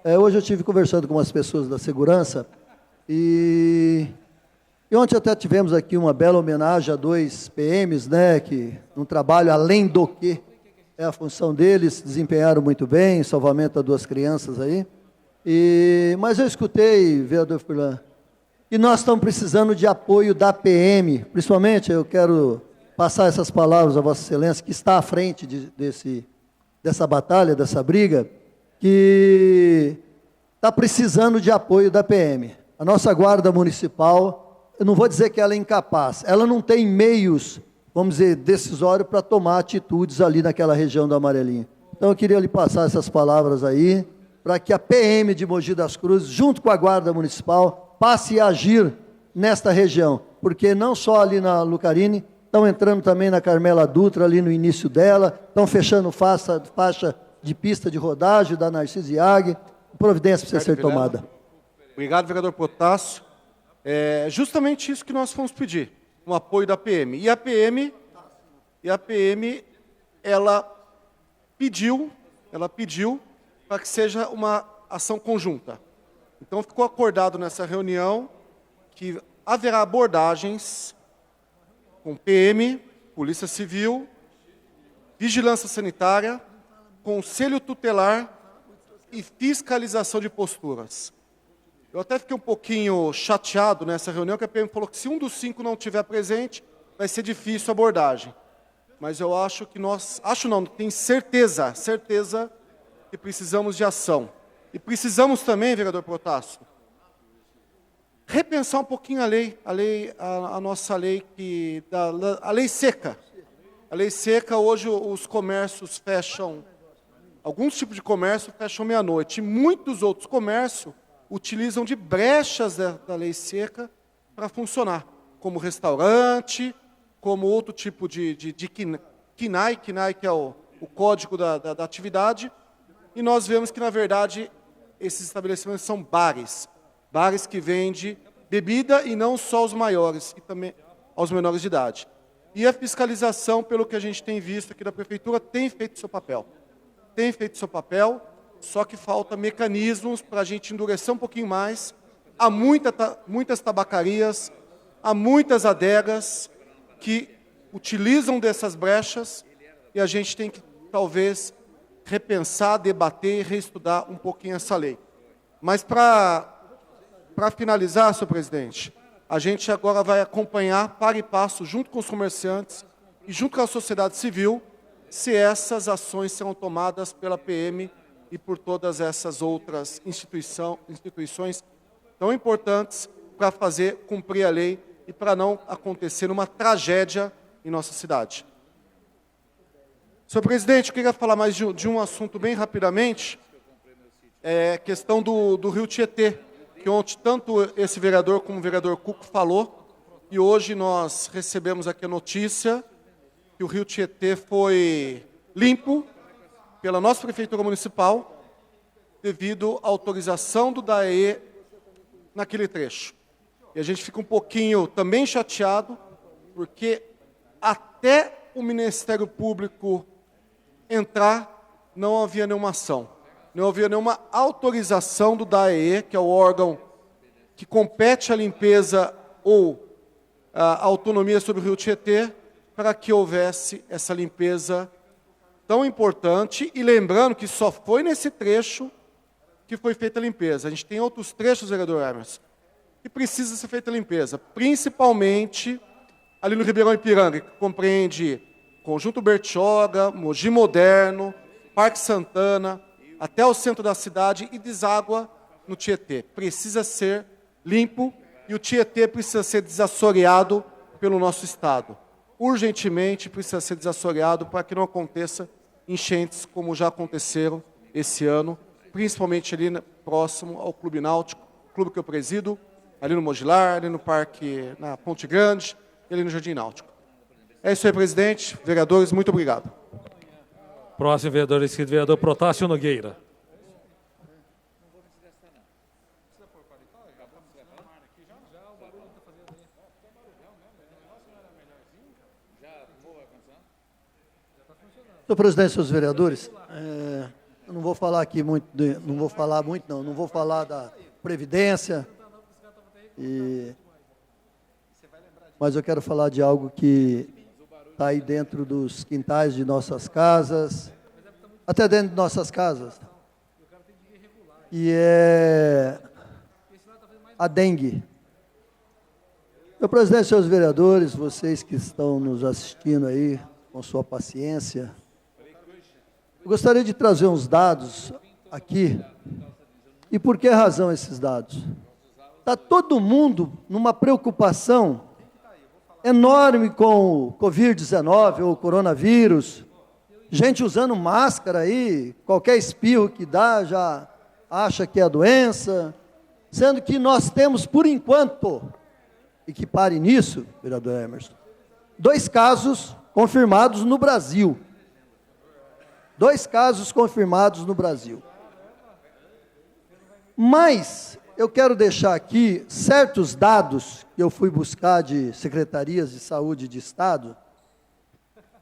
Hoje eu estive conversando com umas pessoas da segurança e ontem até tivemos aqui uma bela homenagem a 2 PMs, né, que um trabalho além do que é a função deles, desempenharam muito bem, salvamento a 2 crianças aí. Mas eu escutei, vereador Furlan, que nós estamos precisando de apoio da PM, principalmente eu quero passar essas palavras a Vossa Excelência, que está à frente dessa batalha, dessa briga, que está precisando de apoio da PM. A nossa Guarda Municipal, eu não vou dizer que ela é incapaz, ela não tem meios, vamos dizer, decisórios para tomar atitudes ali naquela região do Amarelinho. Então eu queria lhe passar essas palavras aí, para que a PM de Mogi das Cruzes, junto com a Guarda Municipal, passe a agir nesta região, porque não só ali na Lucarini, estão entrando também na Carmela Dutra, ali no início dela, estão fechando faixa de pista de rodagem da Narciso Iag, providência precisa ser tomada. Obrigado, vereador Protásio. É justamente isso que nós fomos pedir, um apoio da PM. E a PM, ela pediu para que seja uma ação conjunta. Então, ficou acordado nessa reunião que haverá abordagens com PM, Polícia Civil, Vigilância Sanitária, Conselho Tutelar e fiscalização de posturas. Eu até fiquei um pouquinho chateado nessa reunião, que a PM falou que se um dos 5 não estiver presente, vai ser difícil a abordagem. Mas eu acho que tenho certeza que precisamos de ação. E precisamos também, vereador Protásio, repensar um pouquinho a nossa lei, a lei seca. A lei seca, hoje os comércios fecham, alguns tipos de comércio fecham meia-noite, e muitos outros comércios utilizam de brechas da lei seca para funcionar, como restaurante, como outro tipo de KINAI, que é o código da atividade, e nós vemos que, na verdade, esses estabelecimentos são bares. Bares que vendem bebida e não só aos maiores, e também aos menores de idade. E a fiscalização, pelo que a gente tem visto aqui da Prefeitura, tem feito seu papel. Tem feito seu papel, só que falta mecanismos para a gente endurecer um pouquinho mais. Há muitas tabacarias, há muitas adegas que utilizam dessas brechas e a gente tem que, talvez, repensar, debater e reestudar um pouquinho essa lei. Mas, para finalizar, senhor presidente, a gente agora vai acompanhar, para e passo, junto com os comerciantes e junto com a sociedade civil, se essas ações serão tomadas pela PM e por todas essas outras instituições tão importantes para fazer cumprir a lei e para não acontecer uma tragédia em nossa cidade. Senhor presidente, eu queria falar mais de um assunto bem rapidamente, a questão do Rio Tietê, que ontem tanto esse vereador como o vereador Cuco falou, e hoje nós recebemos aqui a notícia que o Rio Tietê foi limpo pela nossa Prefeitura Municipal devido à autorização do DAE naquele trecho. E a gente fica um pouquinho também chateado, porque até o Ministério Público entrar, não havia nenhuma ação. Não havia nenhuma autorização do DAE, que é o órgão que compete à limpeza ou a autonomia sobre o Rio Tietê, para que houvesse essa limpeza tão importante. E lembrando que só foi nesse trecho que foi feita a limpeza. A gente tem outros trechos, vereador Emerson, que precisa ser feita a limpeza, principalmente ali no Ribeirão Ipiranga, que compreende Conjunto Bertioga, Mogi Moderno, Parque Santana, até o centro da cidade e deságua no Tietê. Precisa ser limpo e o Tietê precisa ser desassoreado pelo nosso Estado. Urgentemente precisa ser desassoreado para que não aconteça enchentes como já aconteceram esse ano, principalmente ali próximo ao Clube Náutico, clube que eu presido, ali no Mogilar, ali no Parque, na Ponte Grande e ali no Jardim Náutico. É isso aí, presidente. Vereadores, muito obrigado. Próximo vereador inscrito, vereador Protásio Nogueira. Senhor presidente, senhores vereadores, eu não vou falar aqui muito, não vou falar da Previdência, mas eu quero falar de algo que está aí dentro dos quintais de nossas casas, até dentro de nossas casas, e é a dengue. Senhor presidente, senhores vereadores, vocês que estão nos assistindo aí, com sua paciência, eu gostaria de trazer uns dados aqui. E por que razão esses dados? Está todo mundo numa preocupação enorme com o Covid-19 ou o coronavírus, gente usando máscara aí, qualquer espirro que dá já acha que é a doença, sendo que nós temos, por enquanto, e que pare nisso, vereador Emerson, 2 casos confirmados no Brasil. 2 casos confirmados no Brasil. Mas eu quero deixar aqui certos dados que eu fui buscar de secretarias de saúde de Estado,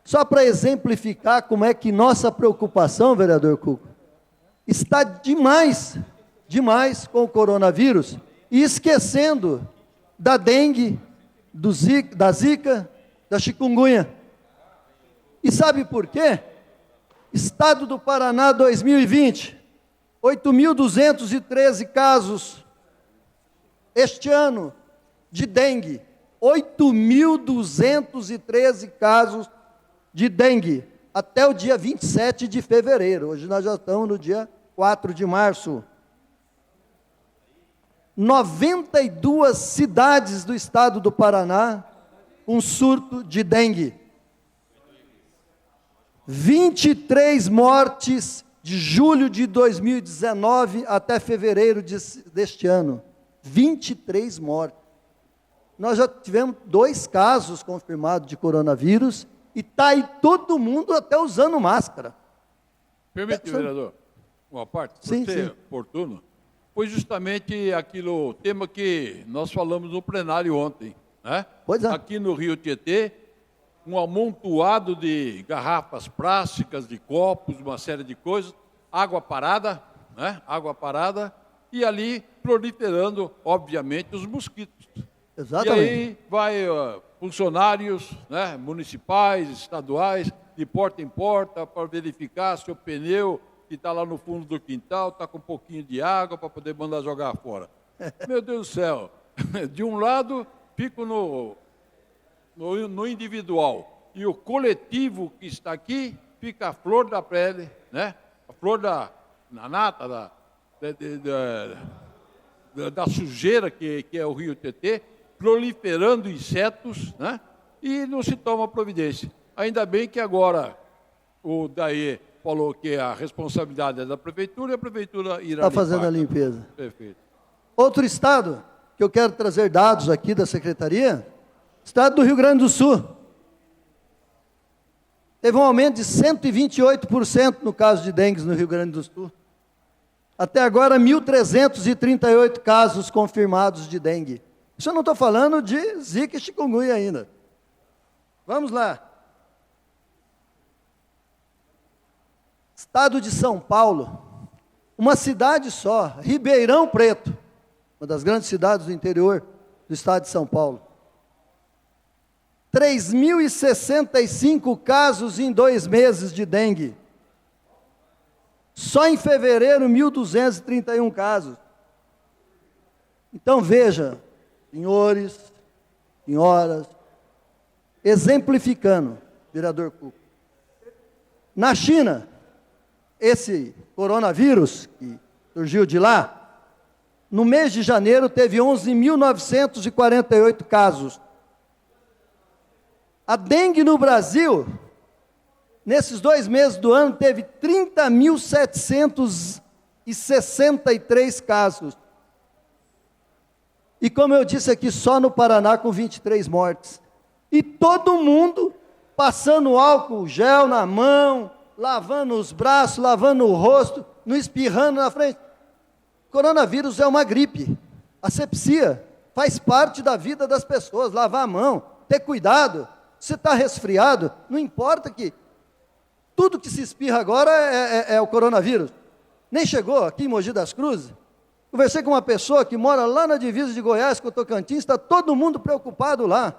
só para exemplificar como é que nossa preocupação, vereador Cuco, está demais com o coronavírus e esquecendo da dengue, da zika, da chikungunya. E sabe por quê? Estado do Paraná 2020, 8.213 casos este ano de dengue, 8.213 casos de dengue, até o dia 27 de fevereiro, hoje nós já estamos no dia 4 de março. 92 cidades do estado do Paraná com surto de dengue. 23 mortes de julho de 2019 até fevereiro deste ano. 23 mortes. Nós já tivemos 2 casos confirmados de coronavírus e está aí todo mundo até usando máscara. Permite, vereador, uma parte, por Sim, ser sim. oportuno, foi justamente o tema que nós falamos no plenário ontem. Né? Pois é. Aqui no Rio Tietê, um amontoado de garrafas plásticas, de copos, uma série de coisas, água parada, né? Água parada, e ali proliferando, obviamente, os mosquitos. Exatamente. E aí vai funcionários, né, municipais, estaduais, de porta em porta, para verificar se o pneu que está lá no fundo do quintal está com um pouquinho de água para poder mandar jogar fora. Meu Deus do céu, de um lado fico no individual, e o coletivo que está aqui fica a flor da pele, né? A flor da nata, da sujeira que é o Rio Tietê, proliferando insetos, né? E não se toma providência. Ainda bem que agora o DAE falou que a responsabilidade é da prefeitura e a prefeitura irá Está fazendo a limpar. limpeza. Perfeito. Outro estado, que eu quero trazer dados aqui da secretaria, estado do Rio Grande do Sul. Teve um aumento de 128% no caso de dengue no Rio Grande do Sul. Até agora, 1.338 casos confirmados de dengue. Isso eu não estou falando de zika e chikungunya ainda. Vamos lá. Estado de São Paulo, uma cidade só, Ribeirão Preto, uma das grandes cidades do interior do estado de São Paulo. 3.065 casos em 2 meses de dengue. Só em fevereiro, 1.231 casos. Então veja, senhores, senhoras, exemplificando, vereador Cuco. Na China, esse coronavírus que surgiu de lá, no mês de janeiro teve 11.948 casos. A dengue no Brasil, nesses 2 meses do ano, teve 30.763 casos. E como eu disse aqui, só no Paraná com 23 mortes. E todo mundo passando álcool gel na mão, lavando os braços, lavando o rosto, não espirrando na frente. Coronavírus é uma gripe. Asepsia faz parte da vida das pessoas. Lavar a mão, ter cuidado. Se está resfriado, não importa que tudo que se espirra agora é o coronavírus. Nem chegou aqui em Mogi das Cruzes. Conversei com uma pessoa que mora lá na divisa de Goiás com o Tocantins, está todo mundo preocupado lá.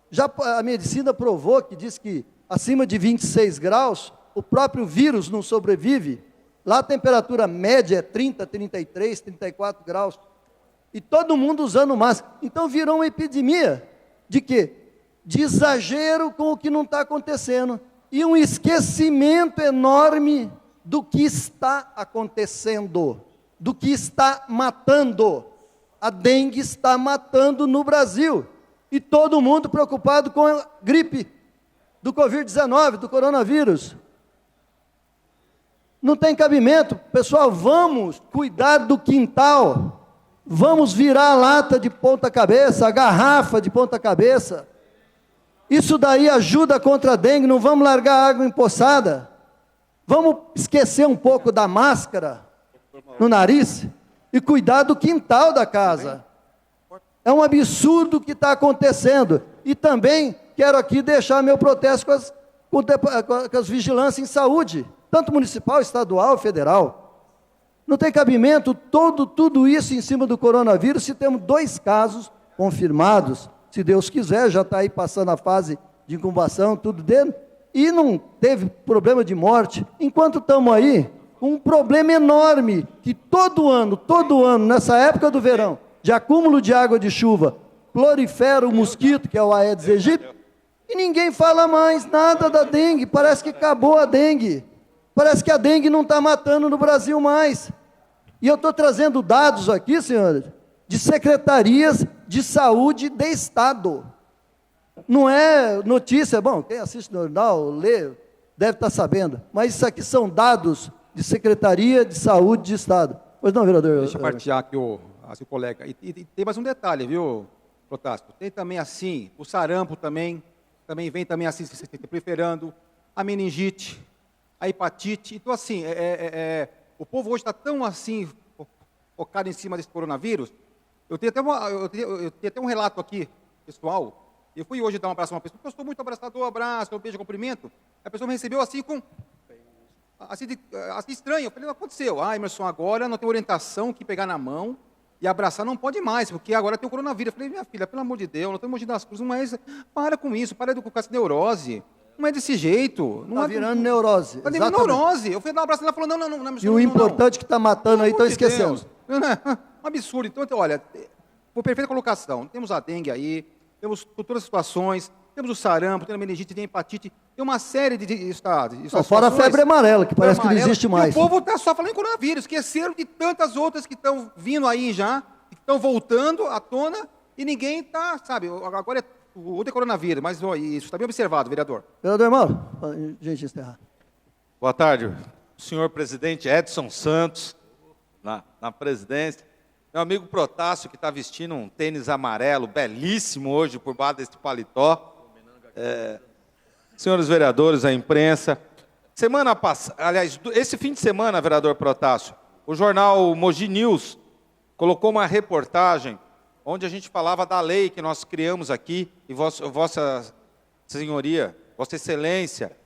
Já a medicina provou que diz que acima de 26 graus, o próprio vírus não sobrevive. Lá a temperatura média é 30, 33, 34 graus. E todo mundo usando máscara. Então virou uma epidemia de quê? De exagero com o que não está acontecendo. E um esquecimento enorme do que está acontecendo, do que está matando. A dengue está matando no Brasil. E todo mundo preocupado com a gripe do Covid-19, do coronavírus. Não tem cabimento. Pessoal, vamos cuidar do quintal. Vamos virar a lata de ponta cabeça, a garrafa de ponta cabeça. Isso daí ajuda contra a dengue, não vamos largar água empoçada. Vamos esquecer um pouco da máscara no nariz e cuidar do quintal da casa. É um absurdo o que está acontecendo. E também quero aqui deixar meu protesto com as vigilâncias em saúde, tanto municipal, estadual, federal. Não tem cabimento tudo isso em cima do coronavírus, se temos 2 casos confirmados. Se Deus quiser, já está aí passando a fase de incubação, tudo dele, e não teve problema de morte. Enquanto estamos aí, um problema enorme, que todo ano, nessa época do verão, de acúmulo de água de chuva, prolifera o mosquito, que é o Aedes aegypti, e ninguém fala mais nada da dengue, parece que acabou a dengue, parece que a dengue não está matando no Brasil mais. E eu estou trazendo dados aqui, senhores, de secretarias de saúde de Estado. Não é notícia, bom, quem assiste no jornal, lê, deve estar sabendo, mas isso aqui são dados de Secretaria de Saúde de Estado. Pois não, vereador? Deixa eu partilhar aqui o colega. E tem mais um detalhe, viu, Protássio? Tem também assim, o sarampo também vem também assim, se proliferando, a meningite, a hepatite. Então, assim, o povo hoje está tão assim, focado em cima desse coronavírus. Eu tenho até um relato aqui, pessoal. Eu fui hoje dar um abraço a uma pessoa, porque eu sou muito abraçador, abraço, eu beijo, cumprimento. A pessoa me recebeu assim, assim estranho. Eu falei, não aconteceu. Ah, Emerson, agora não tem orientação que pegar na mão e abraçar não pode mais, porque agora tem o coronavírus. Eu falei, minha filha, pelo amor de Deus, não estou Mogi das Cruzes, mas para com isso, para com essa neurose. Não é desse jeito. Não Está virando neurose. Está virando neurose. Eu fui dar um abraço e ela falou, não. E o importante que está matando aí, estão esquecendo. Um absurdo. Então, olha, por perfeita colocação, temos a dengue aí, temos todas as situações, temos o sarampo, tem a meningite, tem a hepatite, tem uma série de situações. Fora a febre amarela, que parece que não existe mais. E o povo está só falando em coronavírus, esqueceram de tantas outras que estão vindo aí já, que estão voltando à tona, e ninguém está, sabe, agora é o outro é coronavírus, mas ó, isso está bem observado, vereador. Vereador Mauro, gente, encerrar. Boa tarde, senhor presidente Edson Santos, na presidência. Meu amigo Protásio, que está vestindo um tênis amarelo, belíssimo hoje, por baixo desse paletó. Senhores vereadores, a imprensa. Semana passada, aliás, esse fim de semana, vereador Protásio, o jornal Mogi News colocou uma reportagem onde a gente falava da lei que nós criamos aqui, e Vossa Senhoria, Vossa Excelência,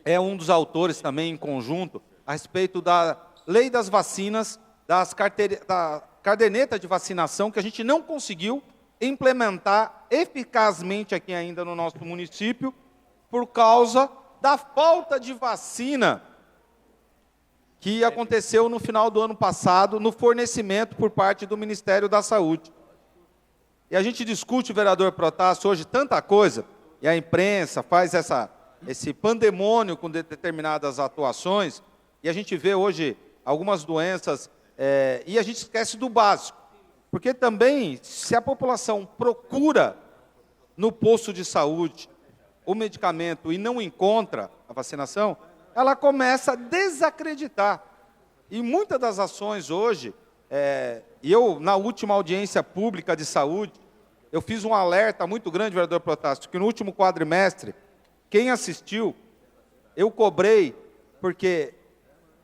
é um dos autores também em conjunto, a respeito da lei das vacinas, da caderneta de vacinação, que a gente não conseguiu implementar eficazmente aqui ainda no nosso município, por causa da falta de vacina que aconteceu no final do ano passado, no fornecimento por parte do Ministério da Saúde. E a gente discute, vereador Protásio, hoje tanta coisa, e a imprensa faz esse pandemônio com determinadas atuações, e a gente vê hoje algumas doenças, e a gente esquece do básico. Porque também, se a população procura no posto de saúde o medicamento e não encontra a vacinação, ela começa a desacreditar. E muitas das ações hoje, e eu, na última audiência pública de saúde, eu fiz um alerta muito grande, vereador Protásio, que no último quadrimestre, quem assistiu, eu cobrei, porque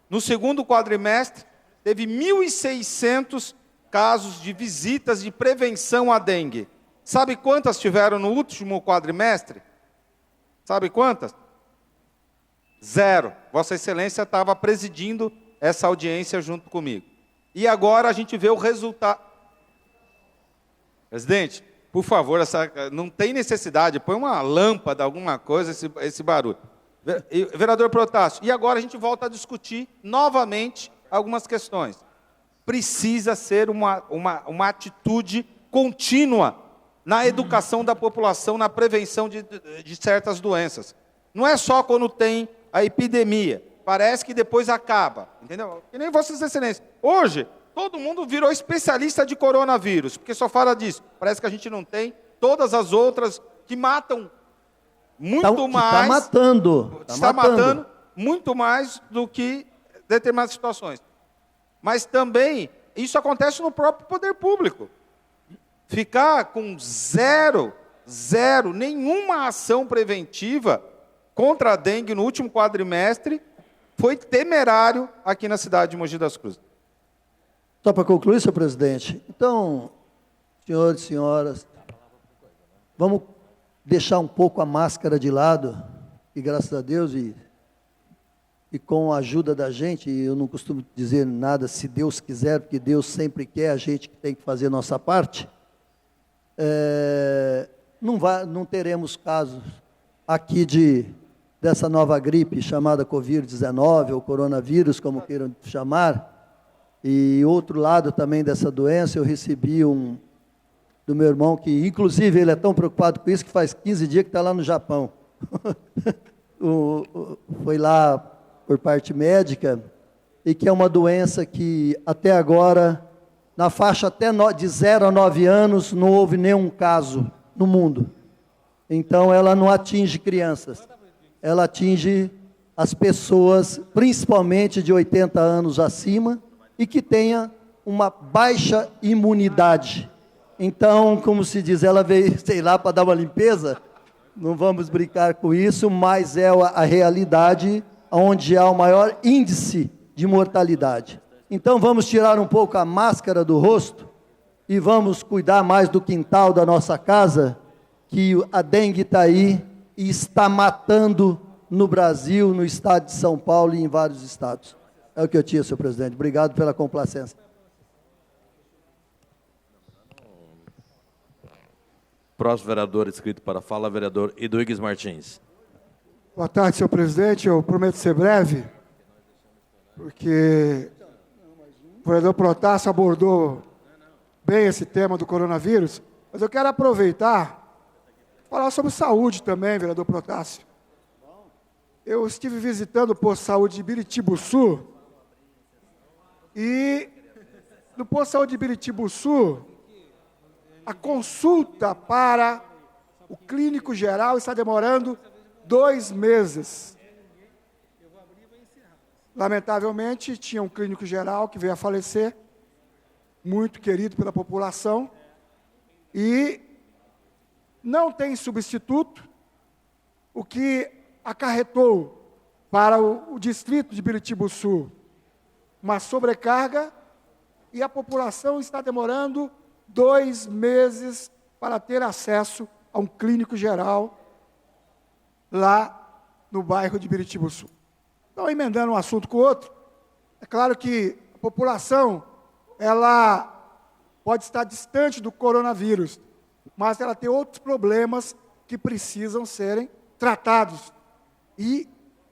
no segundo quadrimestre, teve 1.600 casos de visitas de prevenção à dengue. Sabe quantas tiveram no último quadrimestre? Sabe quantas? 0. Vossa Excelência estava presidindo essa audiência junto comigo. E agora a gente vê o resultado. Presidente, por favor, não tem necessidade, põe uma lâmpada, alguma coisa, esse barulho. Vereador Protásio, e agora a gente volta a discutir novamente algumas questões. Precisa ser uma atitude contínua na educação da população, na prevenção de certas doenças. Não é só quando tem a epidemia, parece que depois acaba, entendeu? Que nem Vossas Excelências. Hoje, todo mundo virou especialista de coronavírus, porque só fala disso. Parece que a gente não tem todas as outras que matam muito mais. Está matando. Está matando muito mais do que determinadas situações. Mas também, isso acontece no próprio poder público. Ficar com zero, nenhuma ação preventiva contra a dengue no último quadrimestre foi temerário aqui na cidade de Mogi das Cruzes. Só para concluir, senhor presidente. Então, senhores e senhoras, vamos deixar um pouco a máscara de lado, e graças a Deus, e com a ajuda da gente, e eu não costumo dizer nada se Deus quiser, porque Deus sempre quer, a gente que tem que fazer a nossa parte, não teremos casos aqui dessa nova gripe chamada Covid-19, ou coronavírus, como queiram chamar. E outro lado também dessa doença, eu recebi do meu irmão, que inclusive ele é tão preocupado com isso, que faz 15 dias que está lá no Japão. Foi lá por parte médica, e que é uma doença que até agora, na faixa até de 0 a 9 anos, não houve nenhum caso no mundo. Então ela não atinge crianças, ela atinge as pessoas, principalmente de 80 anos acima, e que tenha uma baixa imunidade. Então, como se diz, ela veio, sei lá, para dar uma limpeza, não vamos brincar com isso, mas é a realidade onde há o maior índice de mortalidade. Então vamos tirar um pouco a máscara do rosto e vamos cuidar mais do quintal da nossa casa, que a dengue está aí e está matando no Brasil, no estado de São Paulo e em vários estados. É o que eu tinha, senhor presidente. Obrigado pela complacência. Próximo vereador inscrito para a fala, vereador Eduígues Martins. Boa tarde, senhor presidente. Eu prometo ser breve, porque o vereador Protásio abordou bem esse tema do coronavírus, mas eu quero aproveitar e falar sobre saúde também, vereador Protásio. Eu estive visitando o posto de saúde de Biritibuçu e no posto de saúde de Biritibuçu, a consulta para o clínico geral está demorando 2 meses. Lamentavelmente, tinha um clínico geral que veio a falecer, muito querido pela população, e não tem substituto, o que acarretou para o distrito de Biritibuçu uma sobrecarga, e a população está demorando 2 meses para ter acesso a um clínico geral lá no bairro de Biritibuçu. Então, emendando um assunto com o outro, é claro que a população, ela pode estar distante do coronavírus, mas ela tem outros problemas que precisam serem tratados. E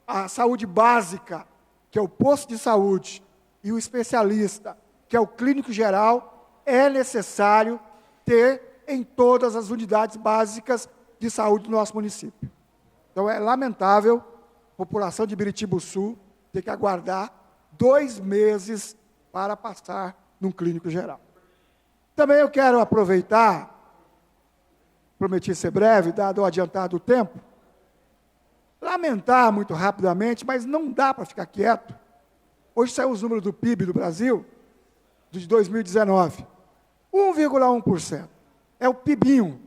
a saúde básica, que é o posto de saúde, e o especialista, que é o clínico geral, é necessário ter em todas as unidades básicas de saúde do nosso município. Então, é lamentável a população de Biritibuçu ter que aguardar 2 meses para passar num clínico geral. Também eu quero aproveitar, prometi ser breve, dado o adiantado tempo, lamentar muito rapidamente, mas não dá para ficar quieto. Hoje saiu os números do PIB do Brasil, de 2019. 1,1%. É o PIBinho.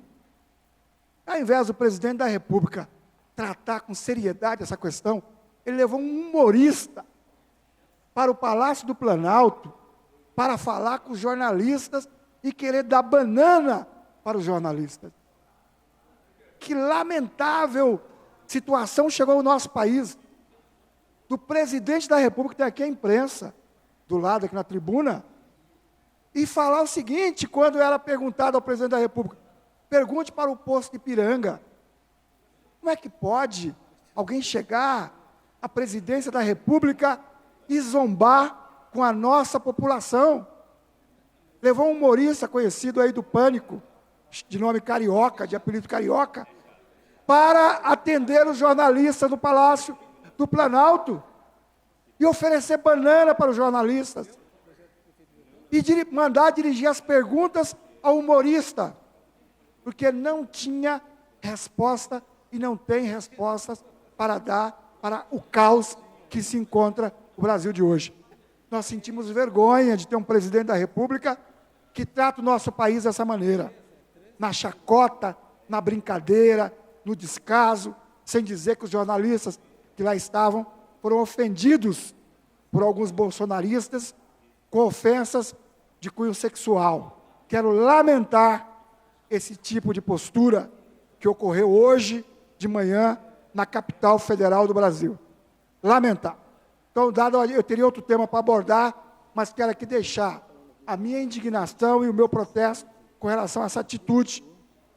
Ao invés do presidente da República tratar com seriedade essa questão, ele levou um humorista para o Palácio do Planalto para falar com os jornalistas e querer dar banana para os jornalistas. Que lamentável situação chegou ao nosso país. Do presidente da República, tem aqui a imprensa, do lado aqui na tribuna, e falar o seguinte, quando era perguntado ao presidente da República, pergunte para o posto de Ipiranga, como é que pode alguém chegar à presidência da República e zombar com a nossa população? Levou um humorista conhecido aí do Pânico, de nome Carioca, de apelido Carioca, para atender os jornalistas do Palácio do Planalto e oferecer banana para os jornalistas e mandar dirigir as perguntas ao humorista, porque não tinha resposta e não tem respostas para dar para o caos que se encontra o Brasil de hoje. Nós sentimos vergonha de ter um presidente da República que trata o nosso país dessa maneira, na chacota, na brincadeira, no descaso, sem dizer que os jornalistas que lá estavam foram ofendidos por alguns bolsonaristas com ofensas de cunho sexual. Quero lamentar esse tipo de postura que ocorreu hoje de manhã na capital federal do Brasil. Lamentar. Então, eu teria outro tema para abordar, mas quero aqui deixar a minha indignação e o meu protesto com relação a essa atitude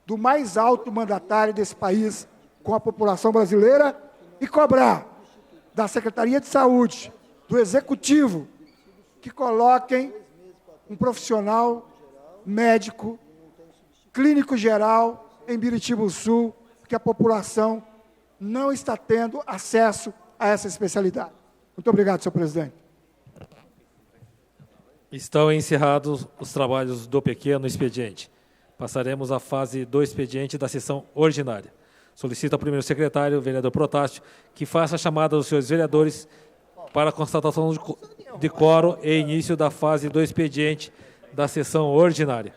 do mais alto mandatário desse país com a população brasileira e cobrar da Secretaria de Saúde, do Executivo, que coloquem um profissional médico, clínico geral em Biritibuçu, porque a população não está tendo acesso a essa especialidade. Muito obrigado, senhor presidente. Estão encerrados os trabalhos do pequeno expediente. Passaremos à fase do expediente da sessão ordinária. Solicito ao primeiro secretário, vereador Protásio, que faça a chamada dos senhores vereadores para a constatação de quórum e início da fase do expediente da sessão ordinária.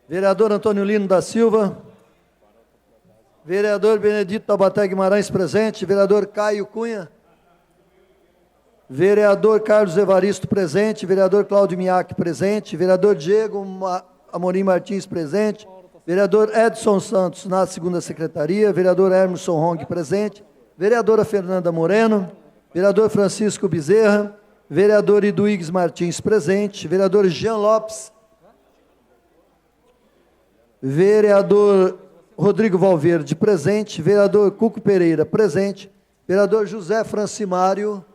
Vereador Antônio Lino da Silva. Vereador Benedito Taubaté Guimarães presente. Vereador Caio Cunha. Vereador Carlos Evaristo presente. Vereador Cláudio Miac presente. Vereador Diego Amorim Martins presente. Vereador Edson Santos na segunda secretaria. Vereador Emerson Rong presente. Vereadora Fernanda Moreno. Vereador Francisco Bezerra. Vereador Iduígues Martins presente. Vereador Jean Lopes. Vereador Rodrigo Valverde presente. Vereador Cuco Pereira presente. Vereador José Francimário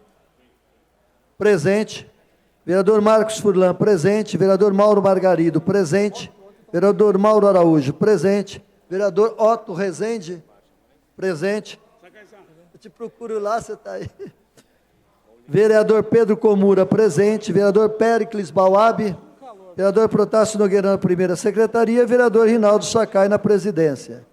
presente. Vereador Marcos Furlan presente. Vereador Mauro Margarido presente. Vereador Mauro Araújo presente. Vereador Otto Rezende presente. Eu te procuro lá, você está aí. Vereador Pedro Comura presente. Vereador Péricles Bauab. Vereador Protásio Nogueira na primeira secretaria. Vereador Rinaldo Sakai na presidência.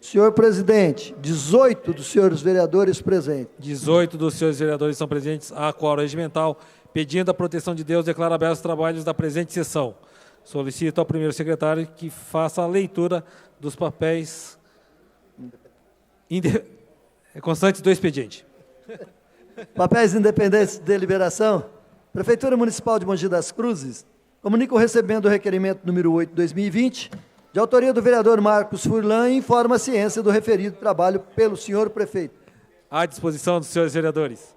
Senhor presidente, 18 dos senhores vereadores presentes. 18 dos senhores vereadores são presentes à quórum regimental, pedindo a proteção de Deus, declara abertos os trabalhos da presente sessão. Solicito ao primeiro secretário que faça a leitura dos papéis constantes do expediente. Papéis independentes de deliberação. Prefeitura Municipal de Mogi das Cruzes comunica o recebimento do requerimento número 8/2020, de autoria do vereador Marcos Furlan, e informa a ciência do referido trabalho pelo senhor prefeito. À disposição dos senhores vereadores.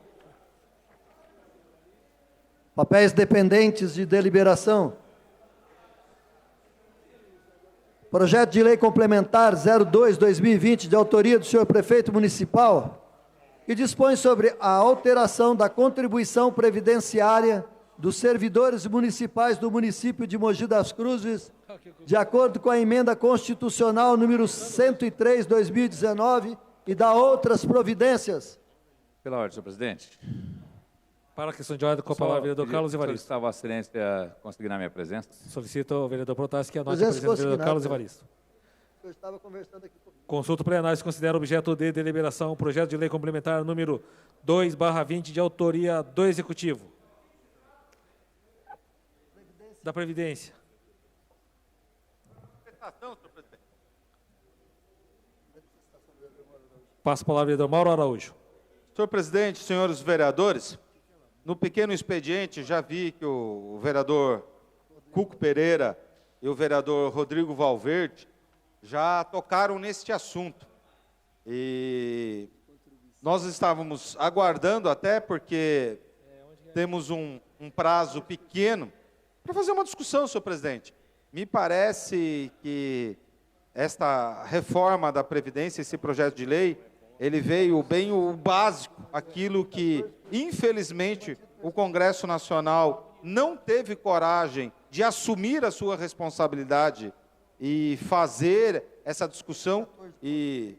Papéis dependentes de deliberação. Projeto de lei complementar 02/2020, de autoria do senhor prefeito municipal, que dispõe sobre a alteração da contribuição previdenciária dos servidores municipais do município de Mogi das Cruzes, de acordo com a emenda constitucional número 103/2019, e da outras providências. Pela ordem, senhor presidente. Para a questão de ordem, com a palavra o vereador Carlos Evaristo. Solicitar a Vossa Excelência consignar minha presença. Solicito ao vereador Protásio que anote a presença do vereador Carlos Evaristo. Eu estava conversando aqui comigo. Consulta plenária se considera objeto de deliberação o projeto de lei complementar número 2/20, de autoria do Executivo. Da Previdência. Passo a palavra ao vereador Mauro Araújo. Senhor presidente, senhores vereadores, no pequeno expediente já vi que o vereador Cuco Pereira e o vereador Rodrigo Valverde já tocaram neste assunto. E nós estávamos aguardando, até porque temos um prazo pequeno, para fazer uma discussão, senhor presidente. Me parece que esta reforma da Previdência, esse projeto de lei, ele veio bem o básico, aquilo que, infelizmente, o Congresso Nacional não teve coragem de assumir a sua responsabilidade e fazer essa discussão, e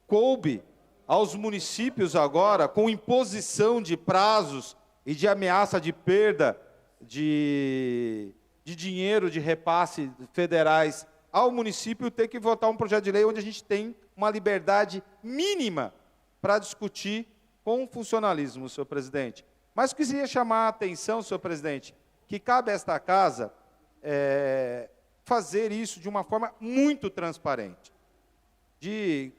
coube aos municípios agora, com imposição de prazos e de ameaça de perda de dinheiro, de repasse federais ao município, ter que votar um projeto de lei onde a gente tem uma liberdade mínima para discutir com o funcionalismo, senhor presidente. Mas queria chamar a atenção, senhor presidente, que cabe a esta casa fazer isso de uma forma muito transparente, de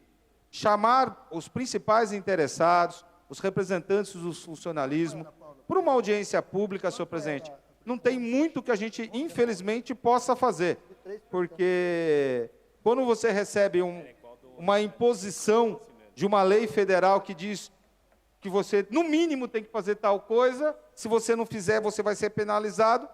chamar os principais interessados, os representantes do funcionalismo, para uma audiência pública, senhor presidente. Não tem muito que a gente, infelizmente, possa fazer, porque quando você recebe uma imposição de uma lei federal que diz que você, no mínimo, tem que fazer tal coisa, se você não fizer, você vai ser penalizado,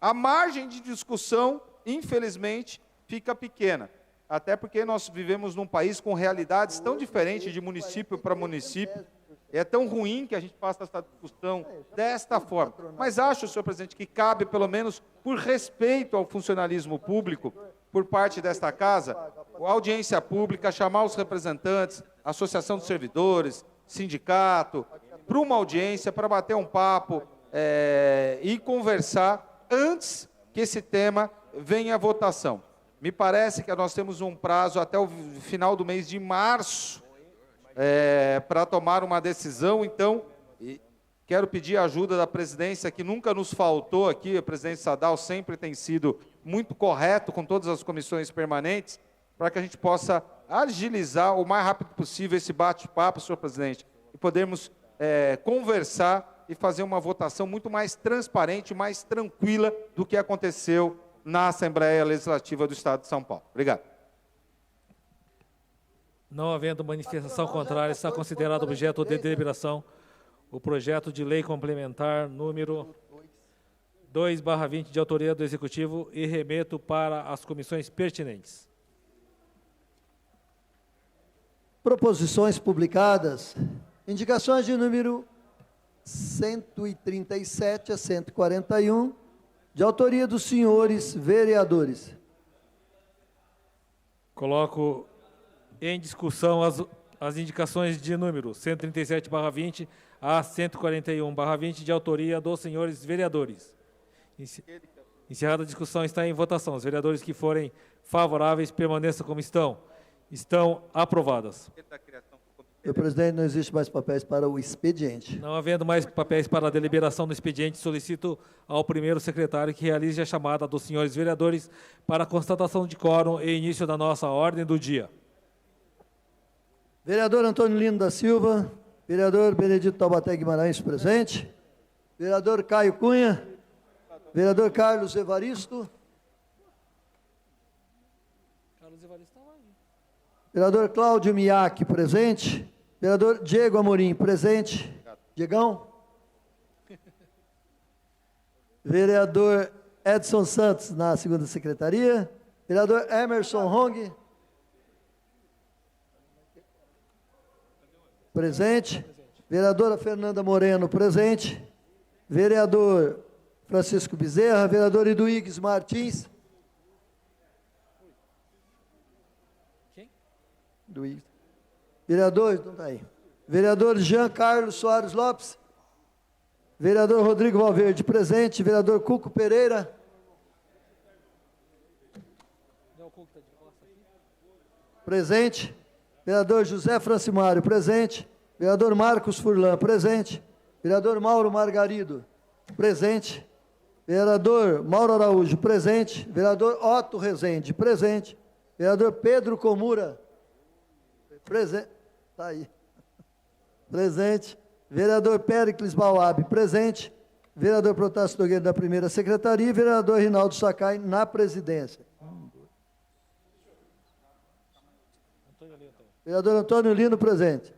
a margem de discussão, infelizmente, fica pequena. Até porque nós vivemos num país com realidades tão diferentes de município para município. É tão ruim que a gente faça essa discussão desta forma. Mas acho, senhor presidente, que cabe, pelo menos por respeito ao funcionalismo público, por parte desta casa, a audiência pública, chamar os representantes, associação dos servidores, sindicato, para uma audiência, para bater um papo e conversar antes que esse tema venha à votação. Me parece que nós temos um prazo até o final do mês de março para tomar uma decisão. Então, quero pedir a ajuda da presidência, que nunca nos faltou aqui. A presidente Sadal sempre tem sido muito correto com todas as comissões permanentes, para que a gente possa agilizar o mais rápido possível esse bate-papo, senhor presidente, e podermos conversar e fazer uma votação muito mais transparente, mais tranquila do que aconteceu na Assembleia Legislativa do Estado de São Paulo. Obrigado. Não havendo manifestação contrária, está considerado objeto de deliberação o projeto de lei complementar número 2/20, de autoria do Executivo, e remeto para as comissões pertinentes. Proposições publicadas. Indicações de número 137 a 141, de autoria dos senhores vereadores. Coloco em discussão as indicações de número 137/20 a 141/20, de autoria dos senhores vereadores. Encerrada a discussão, está em votação. Os vereadores que forem favoráveis permaneçam como estão. Estão aprovadas. Senhor presidente, não existe mais papéis para o expediente. Não havendo mais papéis para a deliberação do expediente, solicito ao primeiro secretário que realize a chamada dos senhores vereadores para a constatação de quórum e início da nossa ordem do dia. Vereador Antônio Lino da Silva, vereador Benedito Taubaté Guimarães, presente. Vereador Caio Cunha, vereador Carlos Evaristo. Vereador Cláudio Miaki, presente. Vereador Diego Amorim, presente. Diegão. Vereador Edson Santos, na segunda secretaria. Vereador Emerson Hong. Presente. Vereadora Fernanda Moreno, presente. Vereador Francisco Bezerra. Vereador Eduígues Martins. Vereador, então tá aí. Vereador Jean Carlos Soares Lopes. Vereador Rodrigo Valverde, presente. Vereador Cuco Pereira. Presente. Vereador José Francimário, presente. Vereador Marcos Furlan, presente. Vereador Mauro Margarido, presente. Vereador Mauro Araújo, presente. Vereador Otto Rezende, presente. Vereador Pedro Comura, presente. Está aí. Presente. Vereador Péricles Bauab, presente. Vereador Protásio Nogueira, da primeira secretaria. E vereador Rinaldo Sakai, na presidência. Vereador Antônio Lino, presente.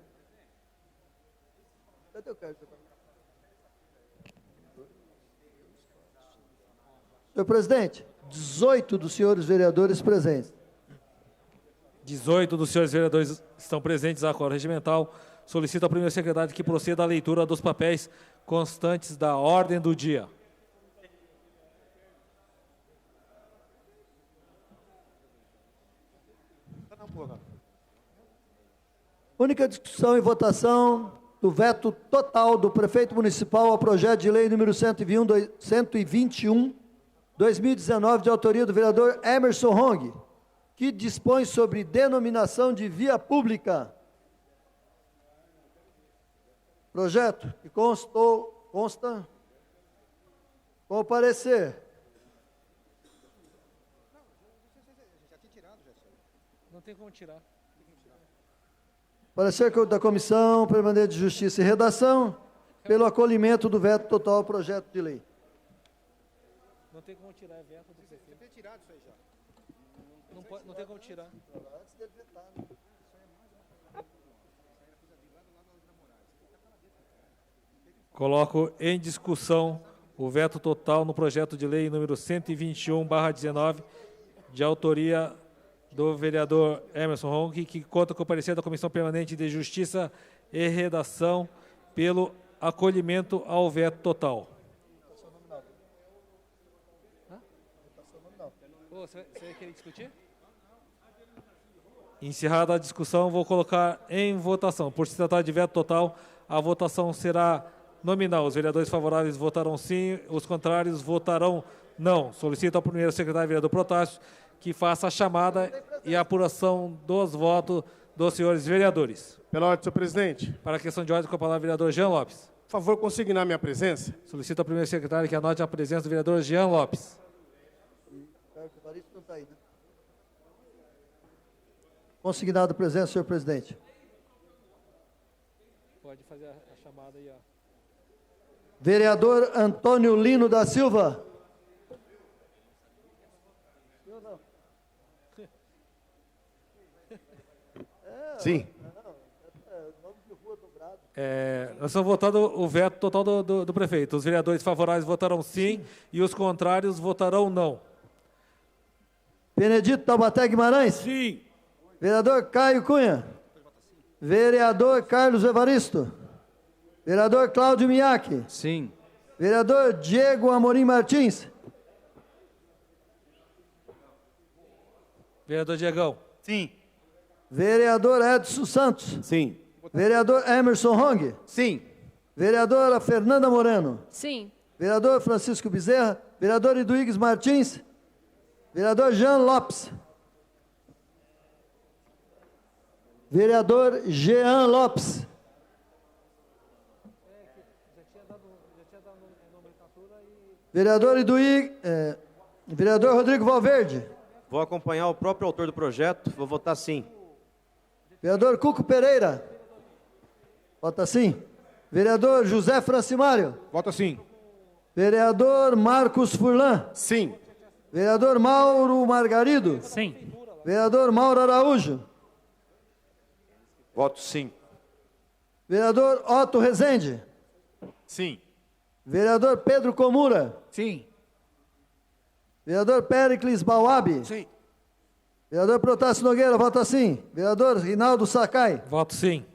Cadê o Carlos? Senhor presidente, 18 dos senhores vereadores presentes. 18 dos senhores vereadores estão presentes à Câmara Regimental. Solicito ao primeiro secretário que proceda à leitura dos papéis constantes da ordem do dia. Única discussão e votação do veto total do prefeito municipal ao projeto de lei número 121, 2019, de autoria do vereador Emerson Hong, que dispõe sobre denominação de via pública. Projeto que consta com o parecer. Não tem como tirar. Parecer da Comissão Permanente de Justiça e Redação, pelo acolhimento do veto total ao projeto de lei. Não tem como tirar, é veto do prefeito. Você tem tirado isso aí já. Não tem como tirar. Coloco em discussão o veto total no projeto de lei número 121/19, de autoria do vereador Emerson Hong, que conta com o parecer da Comissão Permanente de Justiça e Redação pelo acolhimento ao veto total. Você vai querer discutir? Encerrada a discussão, vou colocar em votação. Por se tratar de veto total, a votação será nominal. Os vereadores favoráveis votarão sim, os contrários votarão não. Solicito ao primeiro secretário, vereador Protásio, que faça a chamada e a apuração dos votos dos senhores vereadores. Pela ordem, senhor presidente. Para a questão de ordem, com a palavra o vereador Jean Lopes. Por favor, consignar minha presença. Solicito ao primeiro secretário que anote a presença do vereador Jean Lopes. Consignado presença, senhor presidente. Pode fazer a chamada aí, ó. Vereador Antônio Lino da Silva. Sim. Nós estamos votando o veto total do prefeito. Os vereadores favoráveis votarão sim e os contrários votarão não. Benedito Taubaté Guimarães. Sim. Vereador Caio Cunha. Vereador Carlos Evaristo. Vereador Cláudio Miaki. Sim. Vereador Diego Amorim Martins. Vereador Diegão. Sim. Vereador Edson Santos. Sim. Vereador Emerson Hong. Sim. Vereadora Fernanda Moreno. Sim. Vereador Francisco Bezerra. Vereador Eduígues Martins. Vereador Jean Lopes. Vereador Jean Lopes. Vereador Vereador Rodrigo Valverde. Vou acompanhar o próprio autor do projeto, vou votar sim. Vereador Cuco Pereira. Vota sim. Vereador José Francimário. Vota sim. Vereador Marcos Furlan. Sim. Vereador Mauro Margarido. Sim. Vereador Mauro Araújo. Voto sim. Vereador Otto Rezende. Sim. Vereador Pedro Comura. Sim. Vereador Péricles Bauabi. Sim. Vereador Protásio Nogueira, vota sim. Vereador Rinaldo Sakai. Voto sim.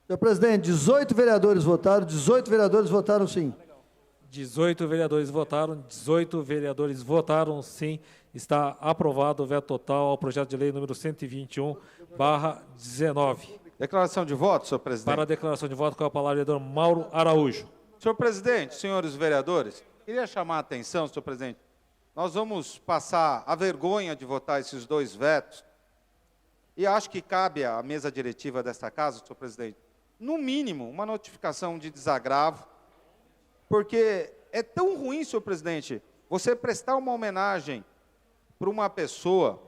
Senhor presidente, 18 vereadores votaram sim. 18 vereadores votaram sim. Está aprovado o veto total ao projeto de lei número 121/19. Declaração de voto, senhor presidente. Para a declaração de voto, com a palavra o vereador Mauro Araújo. Senhor presidente, senhores vereadores, queria chamar a atenção, senhor presidente. Nós vamos passar a vergonha de votar esses dois vetos. E acho que cabe à mesa diretiva desta casa, senhor presidente, no mínimo, uma notificação de desagravo, porque é tão ruim, senhor presidente, você prestar uma homenagem para uma pessoa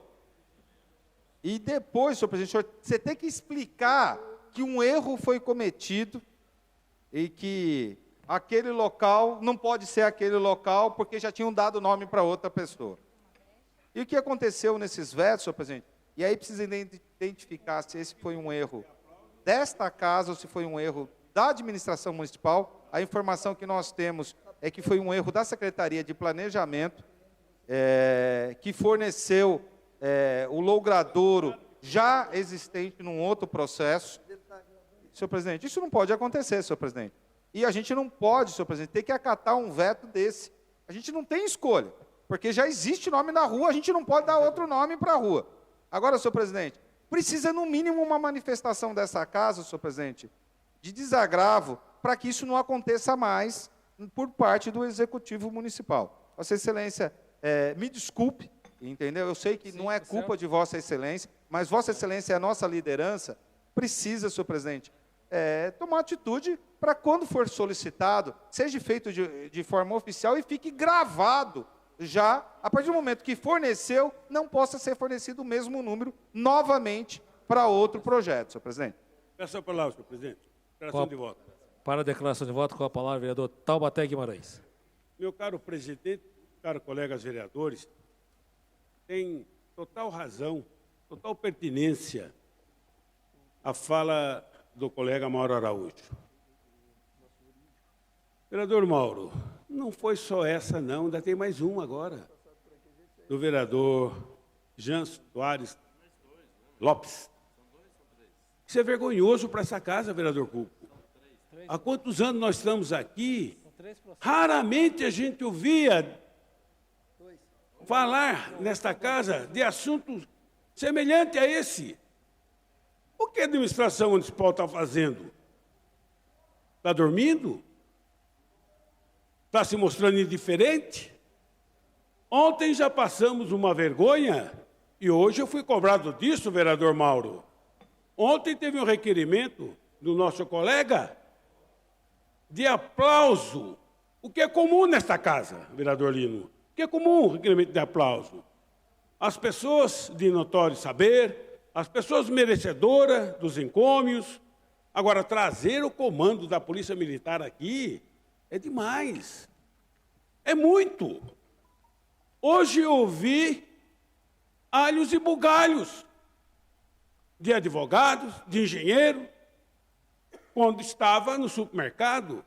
e depois, senhor presidente, você tem que explicar que um erro foi cometido e que aquele local não pode ser aquele local porque já tinham dado nome para outra pessoa. E o que aconteceu nesses vetos, senhor presidente? E aí precisa identificar se esse foi um erro desta casa ou se foi um erro da administração municipal. A informação que nós temos é que foi um erro da Secretaria de Planejamento, que forneceu o logradouro já existente num outro processo. Senhor presidente, isso não pode acontecer, senhor presidente. E a gente não pode, senhor presidente, ter que acatar um veto desse. A gente não tem escolha, porque já existe nome na rua, a gente não pode dar outro nome para a rua. Agora, senhor presidente, precisa no mínimo uma manifestação dessa casa, senhor presidente, de desagravo, para que isso não aconteça mais por parte do Executivo Municipal. Vossa Excelência, me desculpe, entendeu? Eu sei que não é culpa de Vossa Excelência, mas Vossa Excelência é a nossa liderança, precisa, senhor presidente, tomar atitude para quando for solicitado, seja feito de forma oficial e fique gravado já, a partir do momento que forneceu, não possa ser fornecido o mesmo número novamente para outro projeto, senhor presidente. Peço a palavra, senhor presidente. Declaração de voto. Para a declaração de voto, com a palavra o vereador Taubaté Guimarães. Meu caro presidente, caro colegas vereadores, tem total razão, total pertinência a fala do colega Mauro Araújo. Vereador Mauro, não foi só essa não, ainda tem mais uma agora, do vereador Jean Soares Lopes. Isso é vergonhoso para essa casa, vereador Cuco. Há quantos anos nós estamos aqui, raramente a gente ouvia falar nesta casa de assuntos semelhantes a esse. O que a administração municipal está fazendo? Está dormindo? Está se mostrando indiferente? Ontem já passamos uma vergonha e hoje eu fui cobrado disso, vereador Mauro. Ontem teve um requerimento do nosso colega, de aplauso, o que é comum nesta casa, vereador Lino. O que é comum, o requerimento de aplauso. As pessoas de notório saber, as pessoas merecedoras dos encômios. Agora, trazer o comando da Polícia Militar aqui é demais. É muito. Hoje eu ouvi alhos e bugalhos de advogados, de engenheiro, quando estava no supermercado.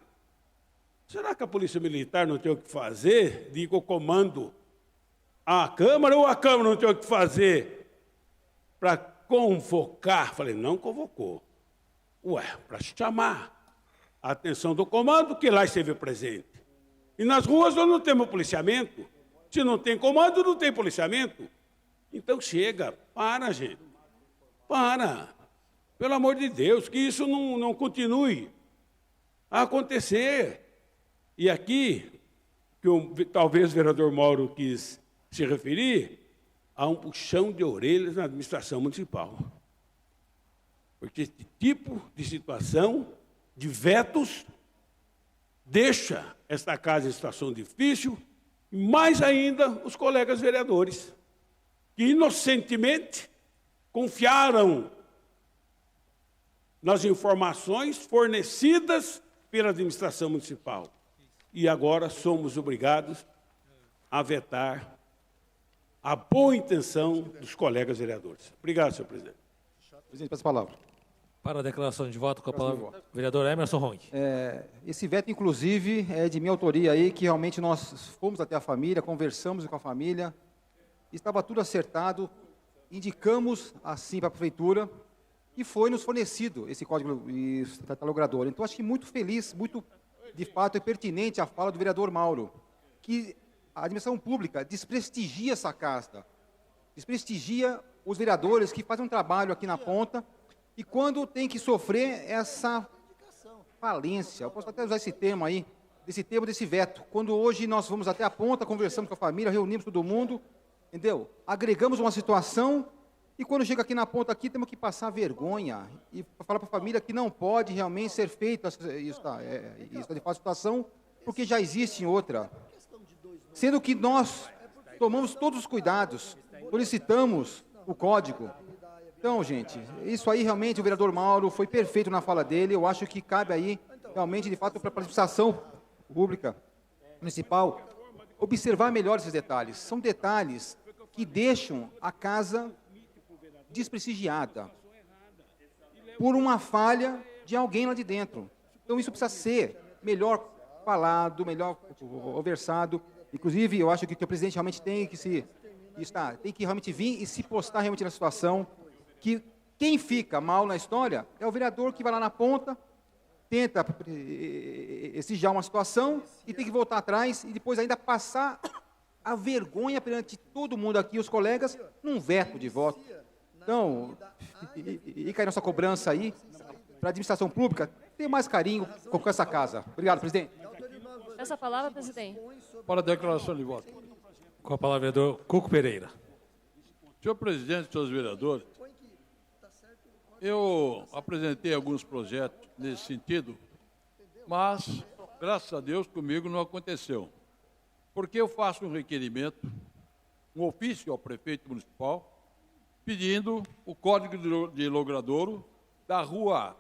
Será que a Polícia Militar não tem o que fazer? Digo o comando à Câmara, ou a Câmara não tem o que fazer para convocar? Falei, não convocou. Ué, para chamar a atenção do comando, que lá esteve presente. E nas ruas nós não temos policiamento. Se não tem comando, não tem policiamento. Então chega, para, gente. Para. Pelo amor de Deus, que isso não continue a acontecer. E aqui, que talvez o vereador Mauro quis se referir, há um puxão de orelhas na administração municipal. Porque esse tipo de situação, de vetos, deixa esta casa em situação difícil, e mais ainda os colegas vereadores, que inocentemente confiaram nas informações fornecidas pela administração municipal. E agora somos obrigados a vetar a boa intenção dos colegas vereadores. Obrigado, senhor presidente. Presidente, peço a palavra. Para a declaração de voto, com a palavra, o vereador Emerson Ronque. Esse veto, inclusive, é de minha autoria aí, que realmente nós fomos até a família, conversamos com a família, estava tudo acertado, indicamos assim para a prefeitura, e foi nos fornecido esse código catalogrador. Então, acho que muito feliz, muito, de fato, é pertinente a fala do vereador Mauro, que a administração pública desprestigia essa casa, desprestigia os vereadores que fazem um trabalho aqui na ponta, e quando tem que sofrer essa falência, eu posso até usar esse termo aí, desse veto, quando hoje nós vamos até a ponta, conversamos com a família, reunimos todo mundo, entendeu? Agregamos uma situação, e quando chega aqui na ponta, aqui temos que passar vergonha, e falar para a família que não pode realmente ser feito isso de fácil situação, porque já existe outra. Sendo que nós tomamos todos os cuidados, solicitamos o código. Então, gente, isso aí realmente o vereador Mauro foi perfeito na fala dele. Eu acho que cabe aí, realmente, de fato, para a administração pública, municipal, observar melhor esses detalhes. São detalhes que deixam a casa desprestigiada por uma falha de alguém lá de dentro. Então, isso precisa ser melhor falado, melhor conversado. Inclusive, eu acho que o presidente realmente tem que realmente vir e se postar realmente na situação, que quem fica mal na história é o vereador que vai lá na ponta, tenta exijar uma situação e tem que voltar atrás e depois ainda passar a vergonha perante todo mundo aqui, os colegas, num veto de voto. Então, e cai nossa cobrança aí, para a administração pública, ter mais carinho com essa casa. Obrigado, presidente. Essa palavra, presidente. Para a declaração de voto. Com a palavra, vereador Cuco Pereira. Senhor presidente, senhores vereadores, eu apresentei alguns projetos nesse sentido, mas, graças a Deus, comigo não aconteceu. Porque eu faço um requerimento, um ofício ao prefeito municipal, pedindo o código de logradouro da rua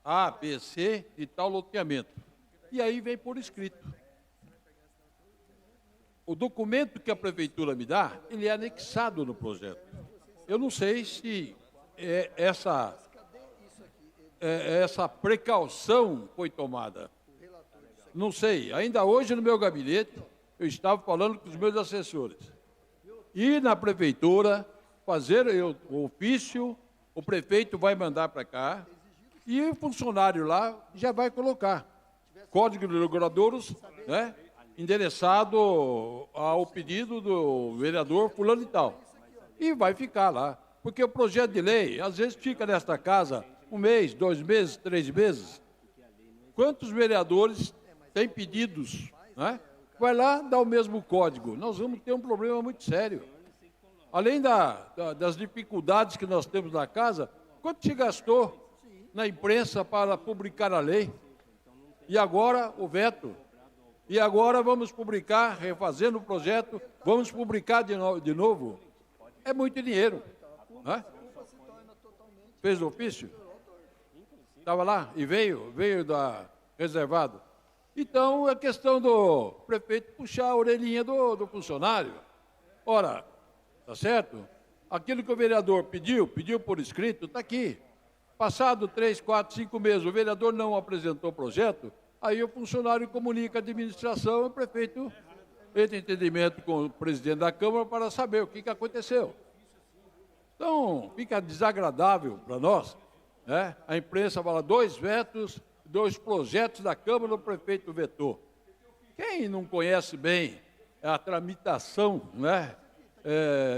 A, B, C de tal loteamento. E aí vem por escrito. O documento que a prefeitura me dá, ele é anexado no projeto. Eu não sei se essa precaução foi tomada. Não sei. Ainda hoje no meu gabinete, eu estava falando com os meus assessores. Ir na prefeitura, fazer o ofício, o prefeito vai mandar para cá, e o funcionário lá já vai colocar código de logradouros, né, endereçado ao pedido do vereador fulano e tal. E vai ficar lá. Porque o projeto de lei, às vezes, fica nesta casa 1 mês, 2 meses, 3 meses. Quantos vereadores têm pedidos, né? Vai lá, dá o mesmo código. Nós vamos ter um problema muito sério. Além das dificuldades que nós temos na casa, quanto se gastou na imprensa para publicar a lei? E agora o veto. E agora vamos publicar, refazendo o projeto, vamos publicar de novo. É muito dinheiro. Né? Fez o ofício? Estava lá e veio da reservado. Então, é questão do prefeito puxar a orelhinha do funcionário. Ora, tá certo? Aquilo que o vereador pediu por escrito, está aqui. Passado 3, 4, 5 meses, o vereador não apresentou o projeto, aí o funcionário comunica à administração, o prefeito entra em entendimento com o presidente da Câmara para saber o que aconteceu. Então, fica desagradável para nós, né? A imprensa fala 2 vetos, 2 projetos da Câmara, o prefeito vetou. Quem não conhece bem a tramitação, né?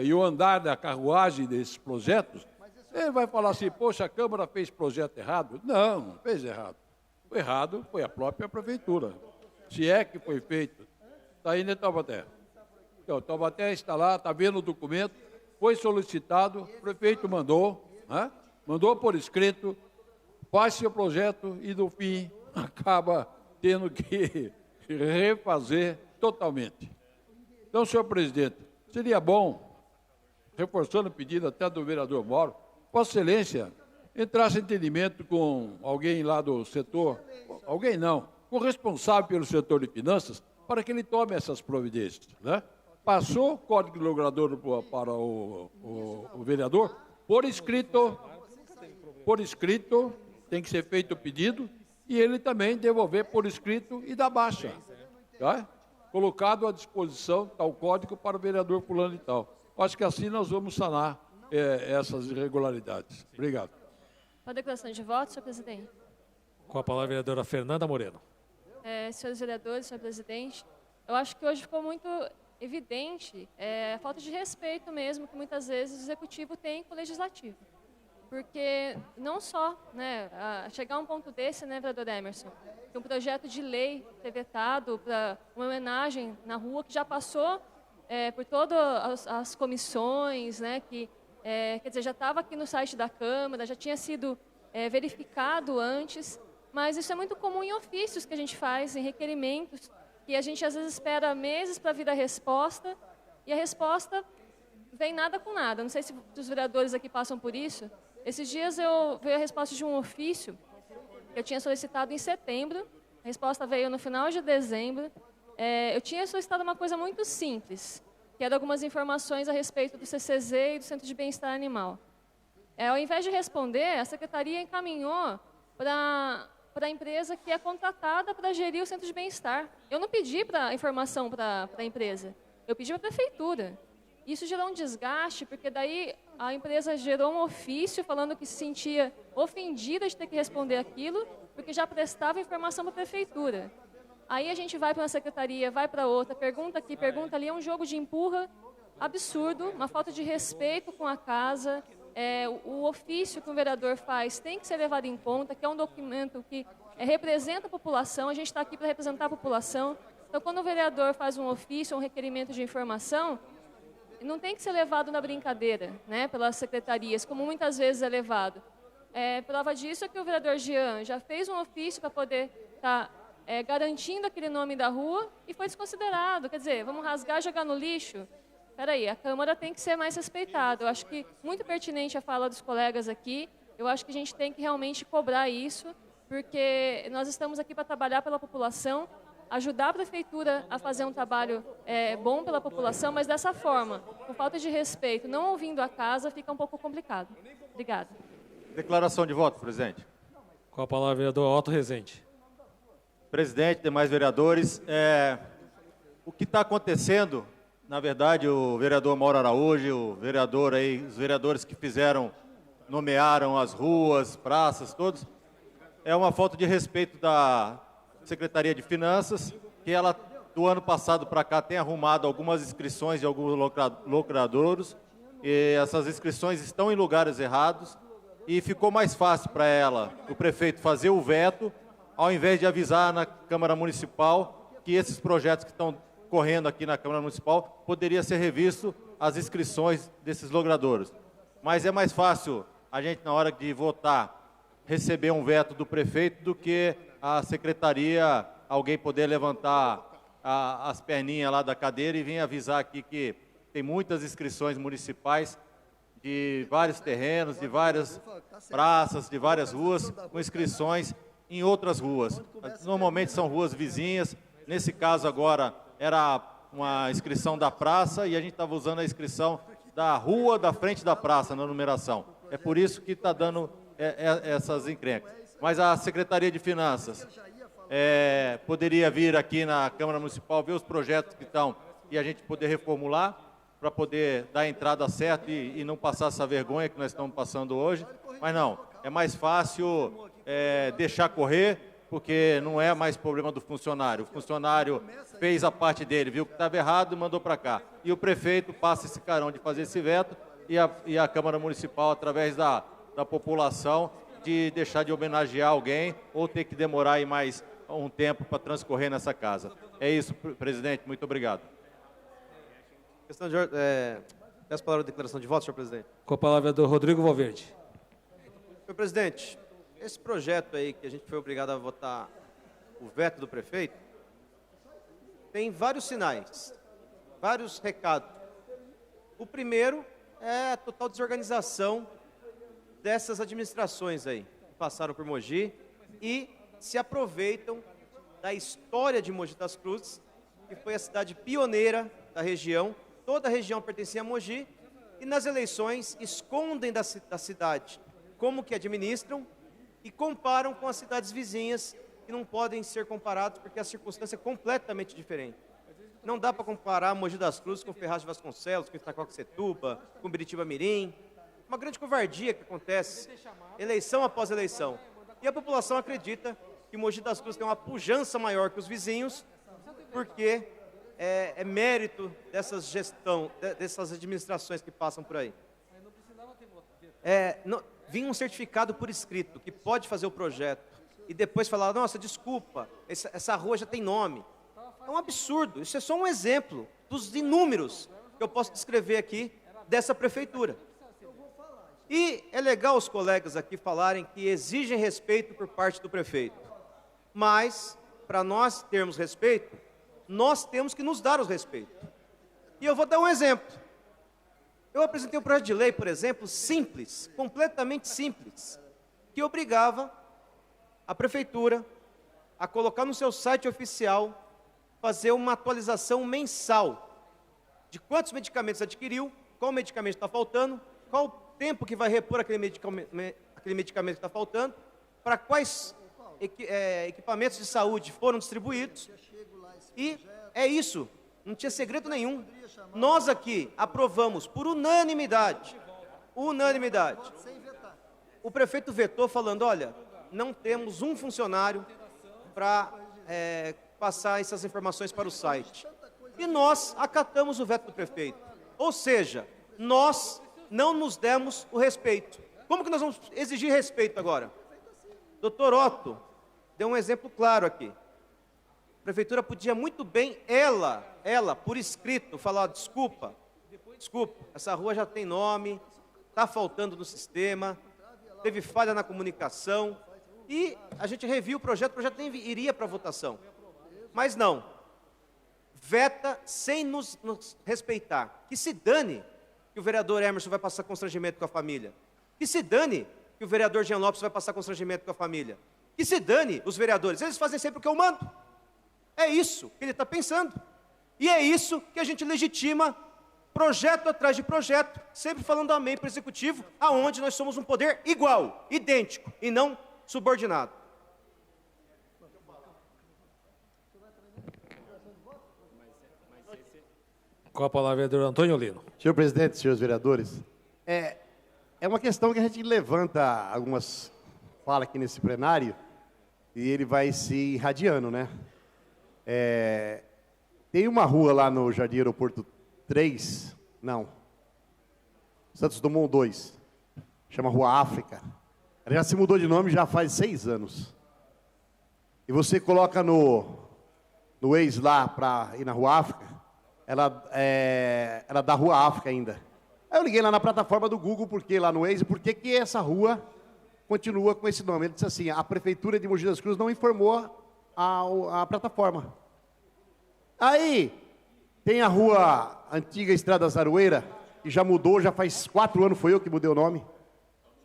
E o andar da carruagem desses projetos, ele vai falar assim, poxa, a Câmara fez projeto errado? Não fez errado. O errado foi a própria Prefeitura. Se é que foi feito. Está aí, né, Taubaté? Então, Taubaté está lá, está vendo o documento, foi solicitado, o prefeito mandou, né? Mandou por escrito, faz seu projeto e, no fim, acaba tendo que refazer totalmente. Então, senhor presidente, seria bom, reforçando o pedido até do vereador Mauro, Vossa Excelência entrasse em entendimento com alguém lá do setor, alguém não, com o responsável pelo setor de finanças, para que ele tome essas providências. Né? Passou o código logrador para o vereador, por escrito, tem que ser feito o pedido, e ele também devolver por escrito e dar baixa. Tá? Colocado à disposição tal código para o vereador fulano e tal. Acho que assim nós vamos sanar essas irregularidades. Obrigado. Com a declaração de voto, senhor presidente. Com a palavra a vereadora Fernanda Moreno. Senhores vereadores, senhor presidente, eu acho que hoje ficou muito evidente a falta de respeito mesmo que muitas vezes o executivo tem com o legislativo. Porque não só, né, chegar a um ponto desse, né, vereador Emerson, que um projeto de lei ser vetado para uma homenagem na rua que já passou por todas as comissões, né, que quer dizer, já estava aqui no site da Câmara, já tinha sido verificado antes, mas isso é muito comum em ofícios que a gente faz, em requerimentos, que a gente às vezes espera meses para vir a resposta, e a resposta vem nada com nada. Não sei se os vereadores aqui passam por isso. Esses dias veio a resposta de um ofício que eu tinha solicitado em setembro, a resposta veio no final de dezembro. Eu tinha solicitado uma coisa muito simples, que era algumas informações a respeito do CCZ e do Centro de Bem-Estar Animal. Ao invés de responder, a Secretaria encaminhou para a empresa que é contratada para gerir o Centro de Bem-Estar. Eu não pedi informação para a empresa, eu pedi para a Prefeitura. Isso gerou um desgaste, porque daí a empresa gerou um ofício falando que se sentia ofendida de ter que responder aquilo, porque já prestava informação para a Prefeitura. Aí a gente vai para uma secretaria, vai para outra, pergunta aqui, pergunta ali, é um jogo de empurra absurdo, uma falta de respeito com a casa. O ofício que o vereador faz tem que ser levado em conta, que é um documento que representa a população, a gente está aqui para representar a população. Então, quando o vereador faz um ofício, um requerimento de informação, não tem que ser levado na brincadeira, né, pelas secretarias, como muitas vezes é levado. Prova disso é que o vereador Jean já fez um ofício para poder estar garantindo aquele nome da rua e foi desconsiderado. Quer dizer, vamos rasgar e jogar no lixo? Espera aí, a Câmara tem que ser mais respeitada. Eu acho que muito pertinente a fala dos colegas aqui. Eu acho que a gente tem que realmente cobrar isso, porque nós estamos aqui para trabalhar pela população, ajudar a Prefeitura a fazer um trabalho bom pela população, mas dessa forma, com falta de respeito, não ouvindo a casa, fica um pouco complicado. Obrigada. Declaração de voto, presidente. Com a palavra, vereador Otto Rezende. Presidente, demais vereadores, o que está acontecendo, na verdade, o vereador Mauro Araújo, os vereadores que nomearam as ruas, praças, todos, é uma falta de respeito da Secretaria de Finanças, que ela, do ano passado para cá, tem arrumado algumas inscrições de alguns locadouros, e essas inscrições estão em lugares errados, e ficou mais fácil para ela, o prefeito, fazer o veto, ao invés de avisar na Câmara Municipal que esses projetos que estão correndo aqui na Câmara Municipal, poderia ser revisto as inscrições desses logradouros. Mas é mais fácil a gente, na hora de votar, receber um veto do prefeito do que a secretaria, alguém poder levantar as perninhas lá da cadeira e vir avisar aqui que tem muitas inscrições municipais de vários terrenos, de várias praças, de várias ruas, com inscrições em outras ruas. Normalmente são ruas vizinhas, nesse caso agora era uma inscrição da praça e a gente estava usando a inscrição da rua da frente da praça na numeração. É por isso que está dando essas encrencas. Mas a Secretaria de Finanças poderia vir aqui na Câmara Municipal, ver os projetos que estão e a gente poder reformular para poder dar a entrada certa e não passar essa vergonha que nós estamos passando hoje. Mas não, é mais fácil deixar correr, porque não é mais problema do funcionário. O funcionário fez a parte dele, viu que estava errado e mandou para cá. E o prefeito passa esse carão de fazer esse veto e a Câmara Municipal, através da população, de deixar de homenagear alguém ou ter que demorar aí mais um tempo para transcorrer nessa casa. É isso, presidente. Muito obrigado. Questão de ordem. Peço a palavra de declaração de voto, senhor presidente. Com a palavra do Rodrigo Valverde. Senhor presidente, esse projeto aí que a gente foi obrigado a votar o veto do prefeito, tem vários sinais, vários recados. O primeiro é a total desorganização dessas administrações aí, que passaram por Mogi e se aproveitam da história de Mogi das Cruzes, que foi a cidade pioneira da região. Toda a região pertencia a Mogi e nas eleições escondem da cidade como que administram e comparam com as cidades vizinhas que não podem ser comparados porque a circunstância é completamente diferente. Não dá para comparar Mogi das Cruzes com Ferraz de Vasconcelos, com Itacoaxetuba, com Biritiba Mirim. Uma grande covardia que acontece, eleição após eleição. E a população acredita que Mogi das Cruzes tem uma pujança maior que os vizinhos, porque é mérito dessas administrações que passam por aí. Vinha um certificado por escrito, que pode fazer o projeto, e depois falar, nossa, desculpa, essa rua já tem nome. É um absurdo, isso é só um exemplo dos inúmeros que eu posso descrever aqui dessa prefeitura. E é legal os colegas aqui falarem que exigem respeito por parte do prefeito, mas, para nós termos respeito, nós temos que nos dar os respeitos. E eu vou dar um exemplo. Eu apresentei um projeto de lei, por exemplo, simples, completamente simples, que obrigava a prefeitura a colocar no seu site oficial, fazer uma atualização mensal de quantos medicamentos adquiriu, qual medicamento está faltando, qual o tempo que vai repor aquele medicamento que está faltando, para quais equipamentos de saúde foram distribuídos. E é isso, não tinha segredo nenhum. Nós aqui aprovamos por unanimidade. O prefeito vetou falando, olha, não temos um funcionário para passar essas informações para o site. E nós acatamos o veto do prefeito. Ou seja, nós não nos demos o respeito. Como que nós vamos exigir respeito agora? Doutor Otto deu um exemplo claro aqui. A prefeitura podia muito bem, ela, por escrito, falar, desculpa, essa rua já tem nome, está faltando no sistema, teve falha na comunicação, e a gente reviu o projeto nem iria para votação. Mas não, veta sem nos respeitar. Que se dane que o vereador Emerson vai passar constrangimento com a família. Que se dane que o vereador Jean Lopes vai passar constrangimento com a família. Que se dane os vereadores, eles fazem sempre o que eu mando. É isso que ele está pensando. E é isso que a gente legitima, projeto atrás de projeto, sempre falando amém para o Executivo, aonde nós somos um poder igual, idêntico, e não subordinado. Com a palavra, vereador Antônio Lino. Senhor presidente, senhores vereadores, é uma questão que a gente levanta algumas falas aqui nesse plenário, e ele vai se irradiando, né? Tem uma rua lá no Jardim Aeroporto 3, Santos Dumont 2, chama Rua África. Ela já se mudou de nome já faz 6 anos. E você coloca no Waze lá para ir na Rua África, ela dá Rua África ainda. Aí eu liguei lá na plataforma do Google, lá no Waze, por que essa rua continua com esse nome. Ele disse assim, a Prefeitura de Mogi das Cruzes não informou a plataforma. Aí, tem a rua antiga Estrada Zaroeira, que já mudou, já faz 4 anos, foi eu que mudei o nome.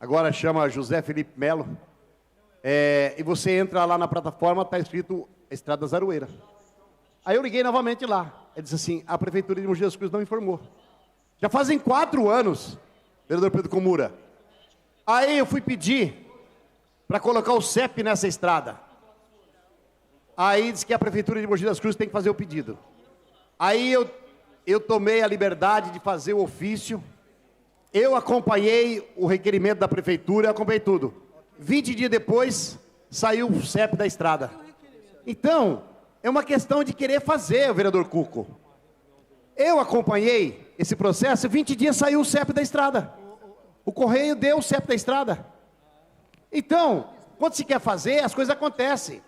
Agora chama José Felipe Melo. E você entra lá na plataforma, está escrito Estrada Zaroeira. Aí eu liguei novamente lá. Ele disse assim, a Prefeitura de Mogi das Cruzes não informou. Já fazem 4 anos, vereador Pedro Komura. Aí eu fui pedir para colocar o CEP nessa estrada. Aí disse que a Prefeitura de Mogi das Cruzes tem que fazer o pedido. Aí eu tomei a liberdade de fazer o ofício. Eu acompanhei o requerimento da Prefeitura, eu acompanhei tudo. 20 dias depois, saiu o CEP da estrada. Então, é uma questão de querer fazer, vereador Cuco. Eu acompanhei esse processo, 20 dias saiu o CEP da estrada. O Correio deu o CEP da estrada. Então, quando se quer fazer, as coisas acontecem.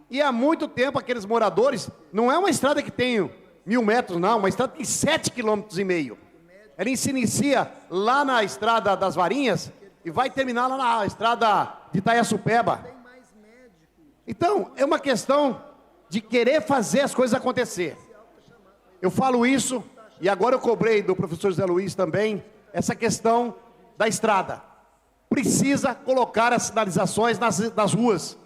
E há muito tempo aqueles moradores, não é uma estrada que tem 1000 metros, não, uma estrada que tem 7,5 km. Ela se inicia lá na estrada das Varinhas e vai terminar lá na estrada de Itaiaçupeba. Então, é uma questão de querer fazer as coisas acontecer. Eu falo isso, e agora eu cobrei do professor José Luiz também, essa questão da estrada. Precisa colocar as sinalizações nas ruas.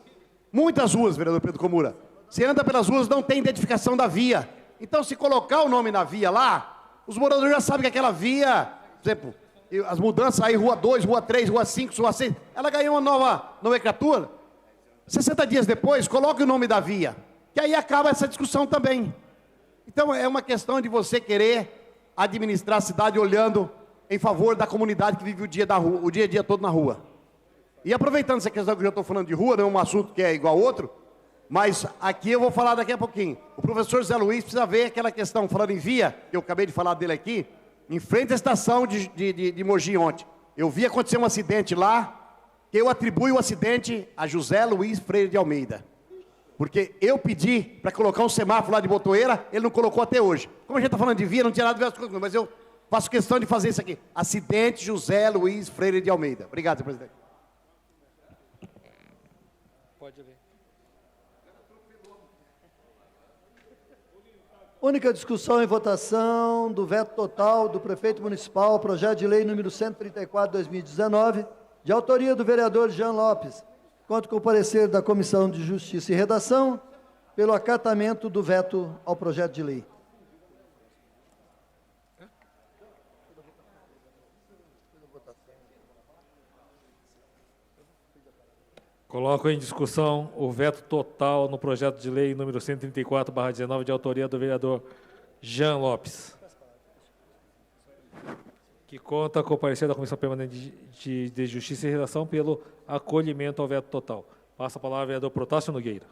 Muitas ruas, vereador Pedro Komura. Você anda pelas ruas, não tem identificação da via. Então, se colocar o nome na via lá, os moradores já sabem que aquela via, por exemplo, as mudanças aí, rua 2, rua 3, rua 5, rua 6, ela ganhou uma nova nomenclatura. 60 dias depois, coloque o nome da via, que aí acaba essa discussão também. Então, é uma questão de você querer administrar a cidade olhando em favor da comunidade que vive o dia a dia todo na rua. E aproveitando essa questão que eu já estou falando de rua, não é um assunto que é igual ao outro, mas aqui eu vou falar daqui a pouquinho. O professor Zé Luiz precisa ver aquela questão, falando em via, que eu acabei de falar dele aqui, em frente à estação de Mogi ontem. Eu vi acontecer um acidente lá, que eu atribuo o acidente a José Luiz Freire de Almeida. Porque eu pedi para colocar um semáforo lá de Botoeira, ele não colocou até hoje. Como a gente está falando de via, não tinha nada a ver com as coisas, mas eu faço questão de fazer isso aqui. Acidente José Luiz Freire de Almeida. Obrigado, senhor presidente. Pode ver. Única discussão e votação do veto total do prefeito municipal, projeto de lei número 134/2019, de autoria do vereador Jean Lopes. Conto com o parecer da Comissão de Justiça e Redação, pelo acatamento do veto ao projeto de lei. Coloco em discussão o veto total no projeto de lei número 134/19, de autoria do vereador Jean Lopes, que conta com o parecer da Comissão Permanente de Justiça e Redação pelo acolhimento ao veto total. Passa a palavra ao vereador Protásio Nogueira.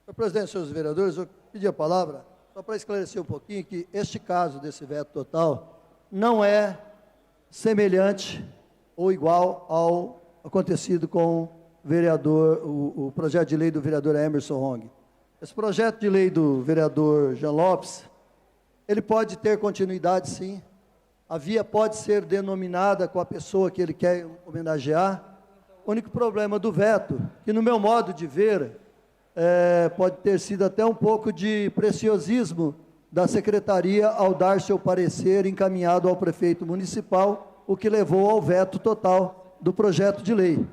Senhor presidente, senhores vereadores, eu pedi a palavra só para esclarecer um pouquinho que este caso desse veto total não é semelhante ou igual ao acontecido com o vereador, o projeto de lei do vereador Emerson Rong. Esse projeto de lei do vereador Jean Lopes, ele pode ter continuidade, sim. A via pode ser denominada com a pessoa que ele quer homenagear. O único problema do veto, que no meu modo de ver, pode ter sido até um pouco de preciosismo da secretaria ao dar seu parecer encaminhado ao prefeito municipal, o que levou ao veto total do projeto de lei.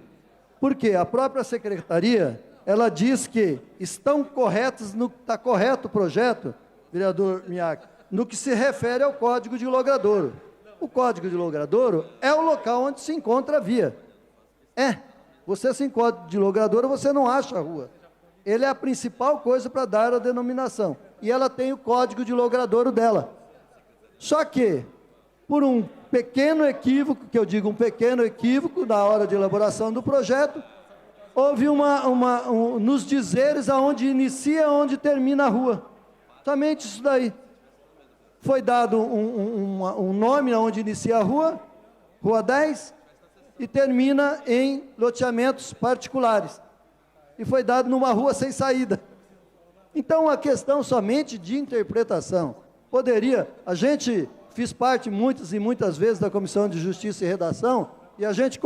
Porque a própria secretaria, ela diz que estão corretos, está correto o projeto, vereador Miak, no que se refere ao Código de Logradouro. O Código de Logradouro é o local onde se encontra a via. Você sem Código de Logradouro, você não acha a rua. Ele é a principal coisa para dar a denominação. E ela tem o código de logradouro dela. Só que, por um pequeno equívoco, que eu digo um pequeno equívoco, na hora de elaboração do projeto, houve nos dizeres aonde inicia e onde termina a rua. Somente isso daí. Foi dado um nome onde inicia a rua, Rua 10, e termina em loteamentos particulares. E foi dado numa rua sem saída. Então, a questão somente de interpretação. A gente fiz parte muitas e muitas vezes da Comissão de Justiça e Redação, e a gente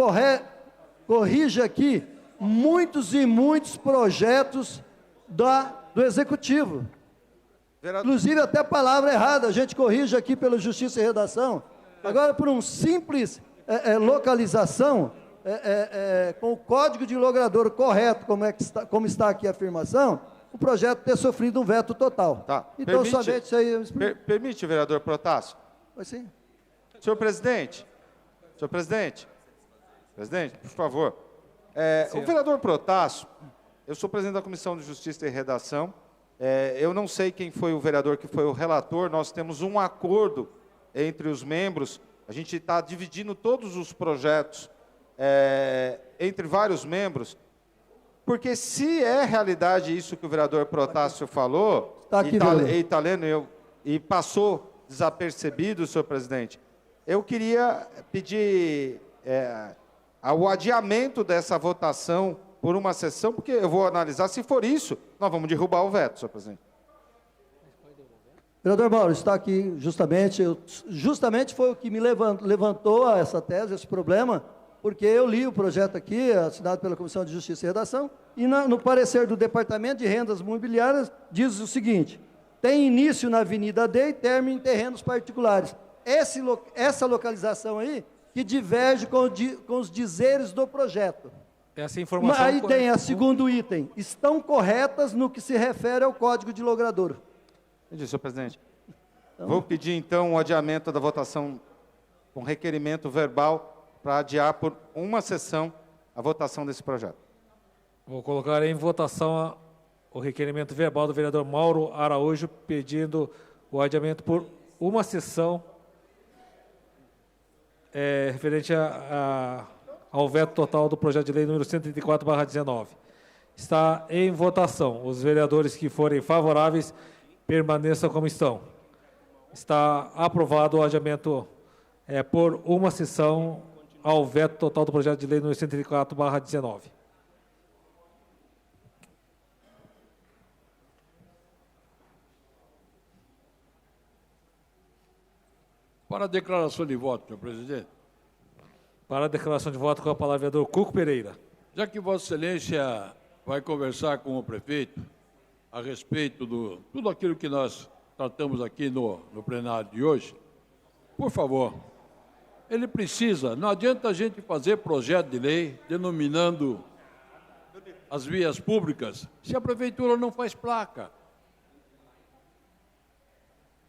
corrige aqui muitos e muitos projetos do Executivo. Inclusive até a palavra errada, a gente corrige aqui pela Justiça e Redação. Agora, por um simples localização, com o código de logrador correto, como está aqui a afirmação, o projeto ter sofrido um veto total. Tá. Então, somente isso aí... Permite, vereador Protásio? Pois sim. Senhor presidente, presidente, por favor. O vereador Protásio, eu sou presidente da Comissão de Justiça e Redação, eu não sei quem foi o vereador que foi o relator, nós temos um acordo entre os membros, a gente está dividindo todos os projetos entre vários membros, porque se é realidade isso que o vereador Protásio falou, está lendo e passou desapercebido, senhor presidente, eu queria pedir o adiamento dessa votação por uma sessão, porque eu vou analisar, se for isso, nós vamos derrubar o veto, senhor presidente. Vereador Mauro, está aqui justamente foi o que me levantou essa tese, esse problema, porque eu li o projeto aqui, assinado pela Comissão de Justiça e Redação, e no parecer do Departamento de Rendas Mobiliárias diz o seguinte: tem início na Avenida D e término em terrenos particulares. Essa localização aí que diverge com os dizeres do projeto. Essa informação... Aí tem a segundo item, estão corretas no que se refere ao Código de Logrador. Entendi, senhor presidente. Vou pedir, então, o adiamento da votação com requerimento verbal para adiar por uma sessão a votação desse projeto. Vou colocar em votação o requerimento verbal do vereador Mauro Araújo, pedindo o adiamento por uma sessão referente ao veto total do projeto de lei número 134/19. Está em votação. Os vereadores que forem favoráveis permaneçam como estão. Está aprovado o adiamento por uma sessão ao veto total do projeto de lei número 134/19. Para a declaração de voto, senhor presidente. Para a declaração de voto, com a palavra, vereador Cuco Pereira. Já que Vossa Excelência vai conversar com o prefeito a respeito de tudo aquilo que nós tratamos aqui no plenário de hoje, por favor, ele precisa, não adianta a gente fazer projeto de lei denominando as vias públicas se a prefeitura não faz placa.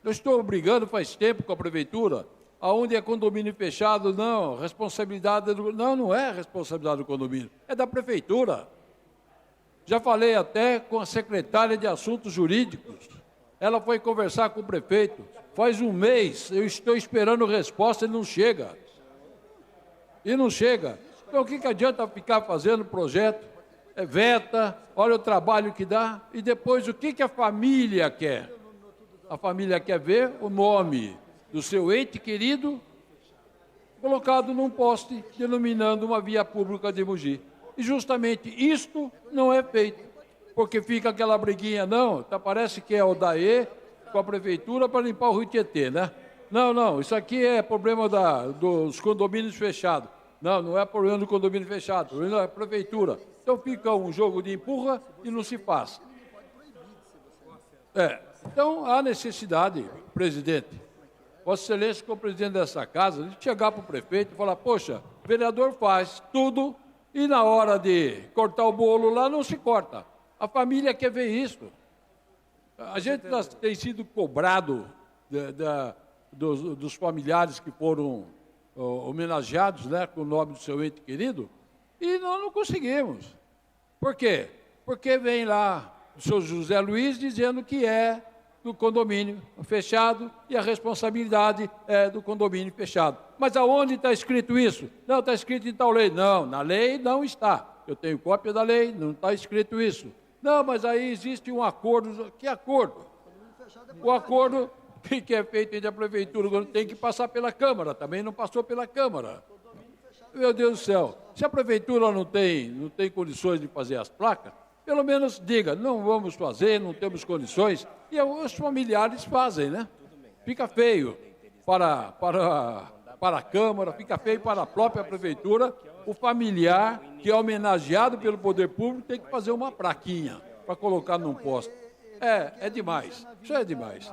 Eu estou brigando faz tempo com a prefeitura, aonde é condomínio fechado, não, responsabilidade não é responsabilidade do condomínio, é da prefeitura. Já falei até com a secretária de Assuntos Jurídicos, ela foi conversar com o prefeito, faz um mês, eu estou esperando resposta e não chega. E não chega. Então o que adianta ficar fazendo projeto, veta, olha o trabalho que dá, e depois o que a família quer? A família quer ver o nome do seu ente querido colocado num poste denominando uma via pública de Mogi. E justamente isto não é feito, porque fica aquela briguinha, não, parece que é o DAE com a prefeitura para limpar o Rio Tietê, né? Não, isso aqui é problema dos condomínios fechados. Não é problema do condomínio fechado, o problema é a prefeitura. Então fica um jogo de empurra e não se faz. Então, há necessidade, presidente, Vossa Excelência, como presidente dessa casa, de chegar para o prefeito e falar, poxa, o vereador faz tudo e na hora de cortar o bolo lá não se corta. A família quer ver isso. A gente tem sido cobrado dos familiares que foram homenageados, né, com o nome do seu ente querido, e nós não conseguimos. Por quê? Porque vem lá o senhor José Luiz dizendo que é do condomínio fechado e a responsabilidade é do condomínio fechado. Mas aonde está escrito isso? Não, está escrito em tal lei. Não, na lei não está. Eu tenho cópia da lei, não está escrito isso. Não, mas aí existe um acordo. Que acordo? O acordo que é feito entre a prefeitura tem que passar pela Câmara, também não passou pela Câmara. Meu Deus do céu, se a prefeitura não tem condições de fazer as placas, pelo menos diga, não vamos fazer, não temos condições, e os familiares fazem, né? Fica feio. para a Câmara, fica feio para a própria Prefeitura, o familiar que é homenageado pelo poder público tem que fazer uma plaquinha para colocar num posto. É demais, isso é demais.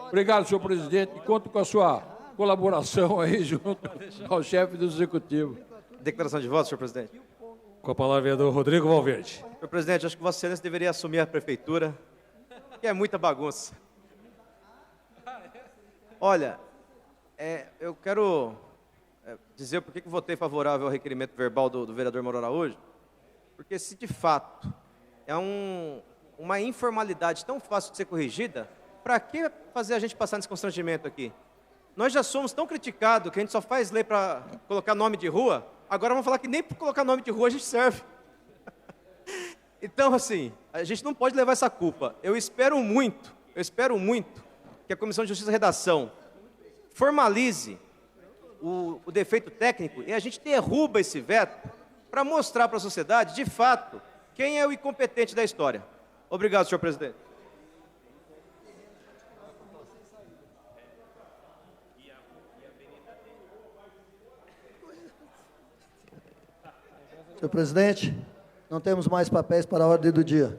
Obrigado, senhor presidente, e conto com a sua colaboração aí junto ao chefe do Executivo. Declaração de voto, senhor presidente. Com a palavra, vereador Rodrigo Valverde. Senhor presidente, acho que Vossa Excelência deveria assumir a prefeitura, que é muita bagunça. Olha, eu quero dizer por que votei favorável ao requerimento verbal do vereador Mauro Araújo, porque se de fato é uma informalidade tão fácil de ser corrigida, para que fazer a gente passar nesse constrangimento aqui? Nós já somos tão criticados que a gente só faz lei para colocar nome de rua, agora vamos falar que nem para colocar nome de rua a gente serve. Então, assim, a gente não pode levar essa culpa. Eu espero muito que a Comissão de Justiça e Redação formalize o defeito técnico e a gente derruba esse veto para mostrar para a sociedade, de fato, quem é o incompetente da história. Obrigado, senhor presidente. Senhor presidente, não temos mais papéis para a ordem do dia.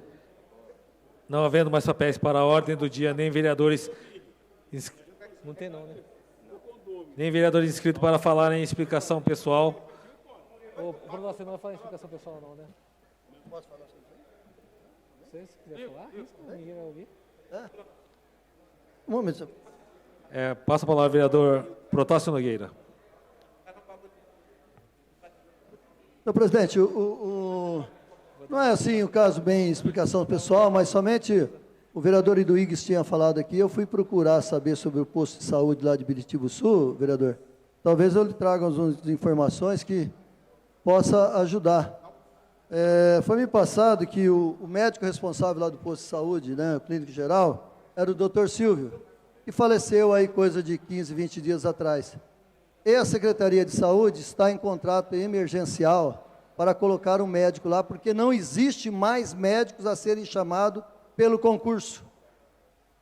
Não havendo mais papéis para a ordem do dia, nem vereadores... Não tem não, né? Nem vereadores inscritos para falar em explicação pessoal. O Bruno, você não vai falar em explicação pessoal não, né? Posso falar sobre isso? Se quiser falar, ninguém vai ouvir. Um momento. Passa a palavra ao vereador Protásio Nogueira. Senhor presidente, não é assim o caso bem explicação pessoal, mas somente o vereador Iduígues tinha falado aqui, eu fui procurar saber sobre o posto de saúde lá de Biritiba Sul, vereador. Talvez eu lhe traga algumas informações que possa ajudar. Foi me passado que o médico responsável lá do posto de saúde, né, o clínico geral, era o doutor Silvio, que faleceu aí coisa de 15, 20 dias atrás. E a Secretaria de Saúde está em contrato emergencial para colocar um médico lá, porque não existe mais médicos a serem chamados pelo concurso.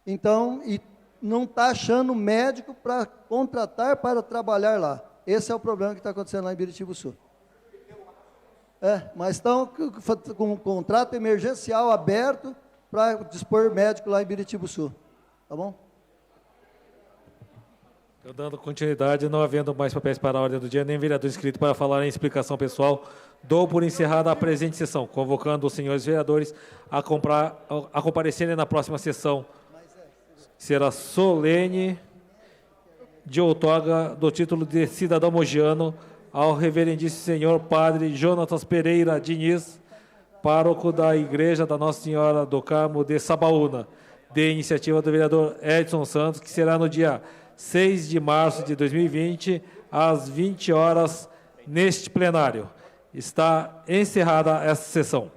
Então, e não está achando médico para contratar para trabalhar lá. Esse é o problema que está acontecendo lá em Biritiba Sul. Mas estão com um contrato emergencial aberto para dispor médico lá em Biritiba Sul. Tá bom? Eu dando continuidade, não havendo mais papéis para a ordem do dia, nem vereador inscrito para falar em explicação pessoal, dou por encerrada a presente sessão, convocando os senhores vereadores a comparecerem na próxima sessão. Será solene de outorga do título de cidadão mogiano ao reverendíssimo senhor padre Jonatas Pereira Diniz, pároco da Igreja da Nossa Senhora do Carmo de Sabaúna, de iniciativa do vereador Edson Santos, que será no dia 6 de março de 2020, às 20 horas, neste plenário. Está encerrada esta sessão.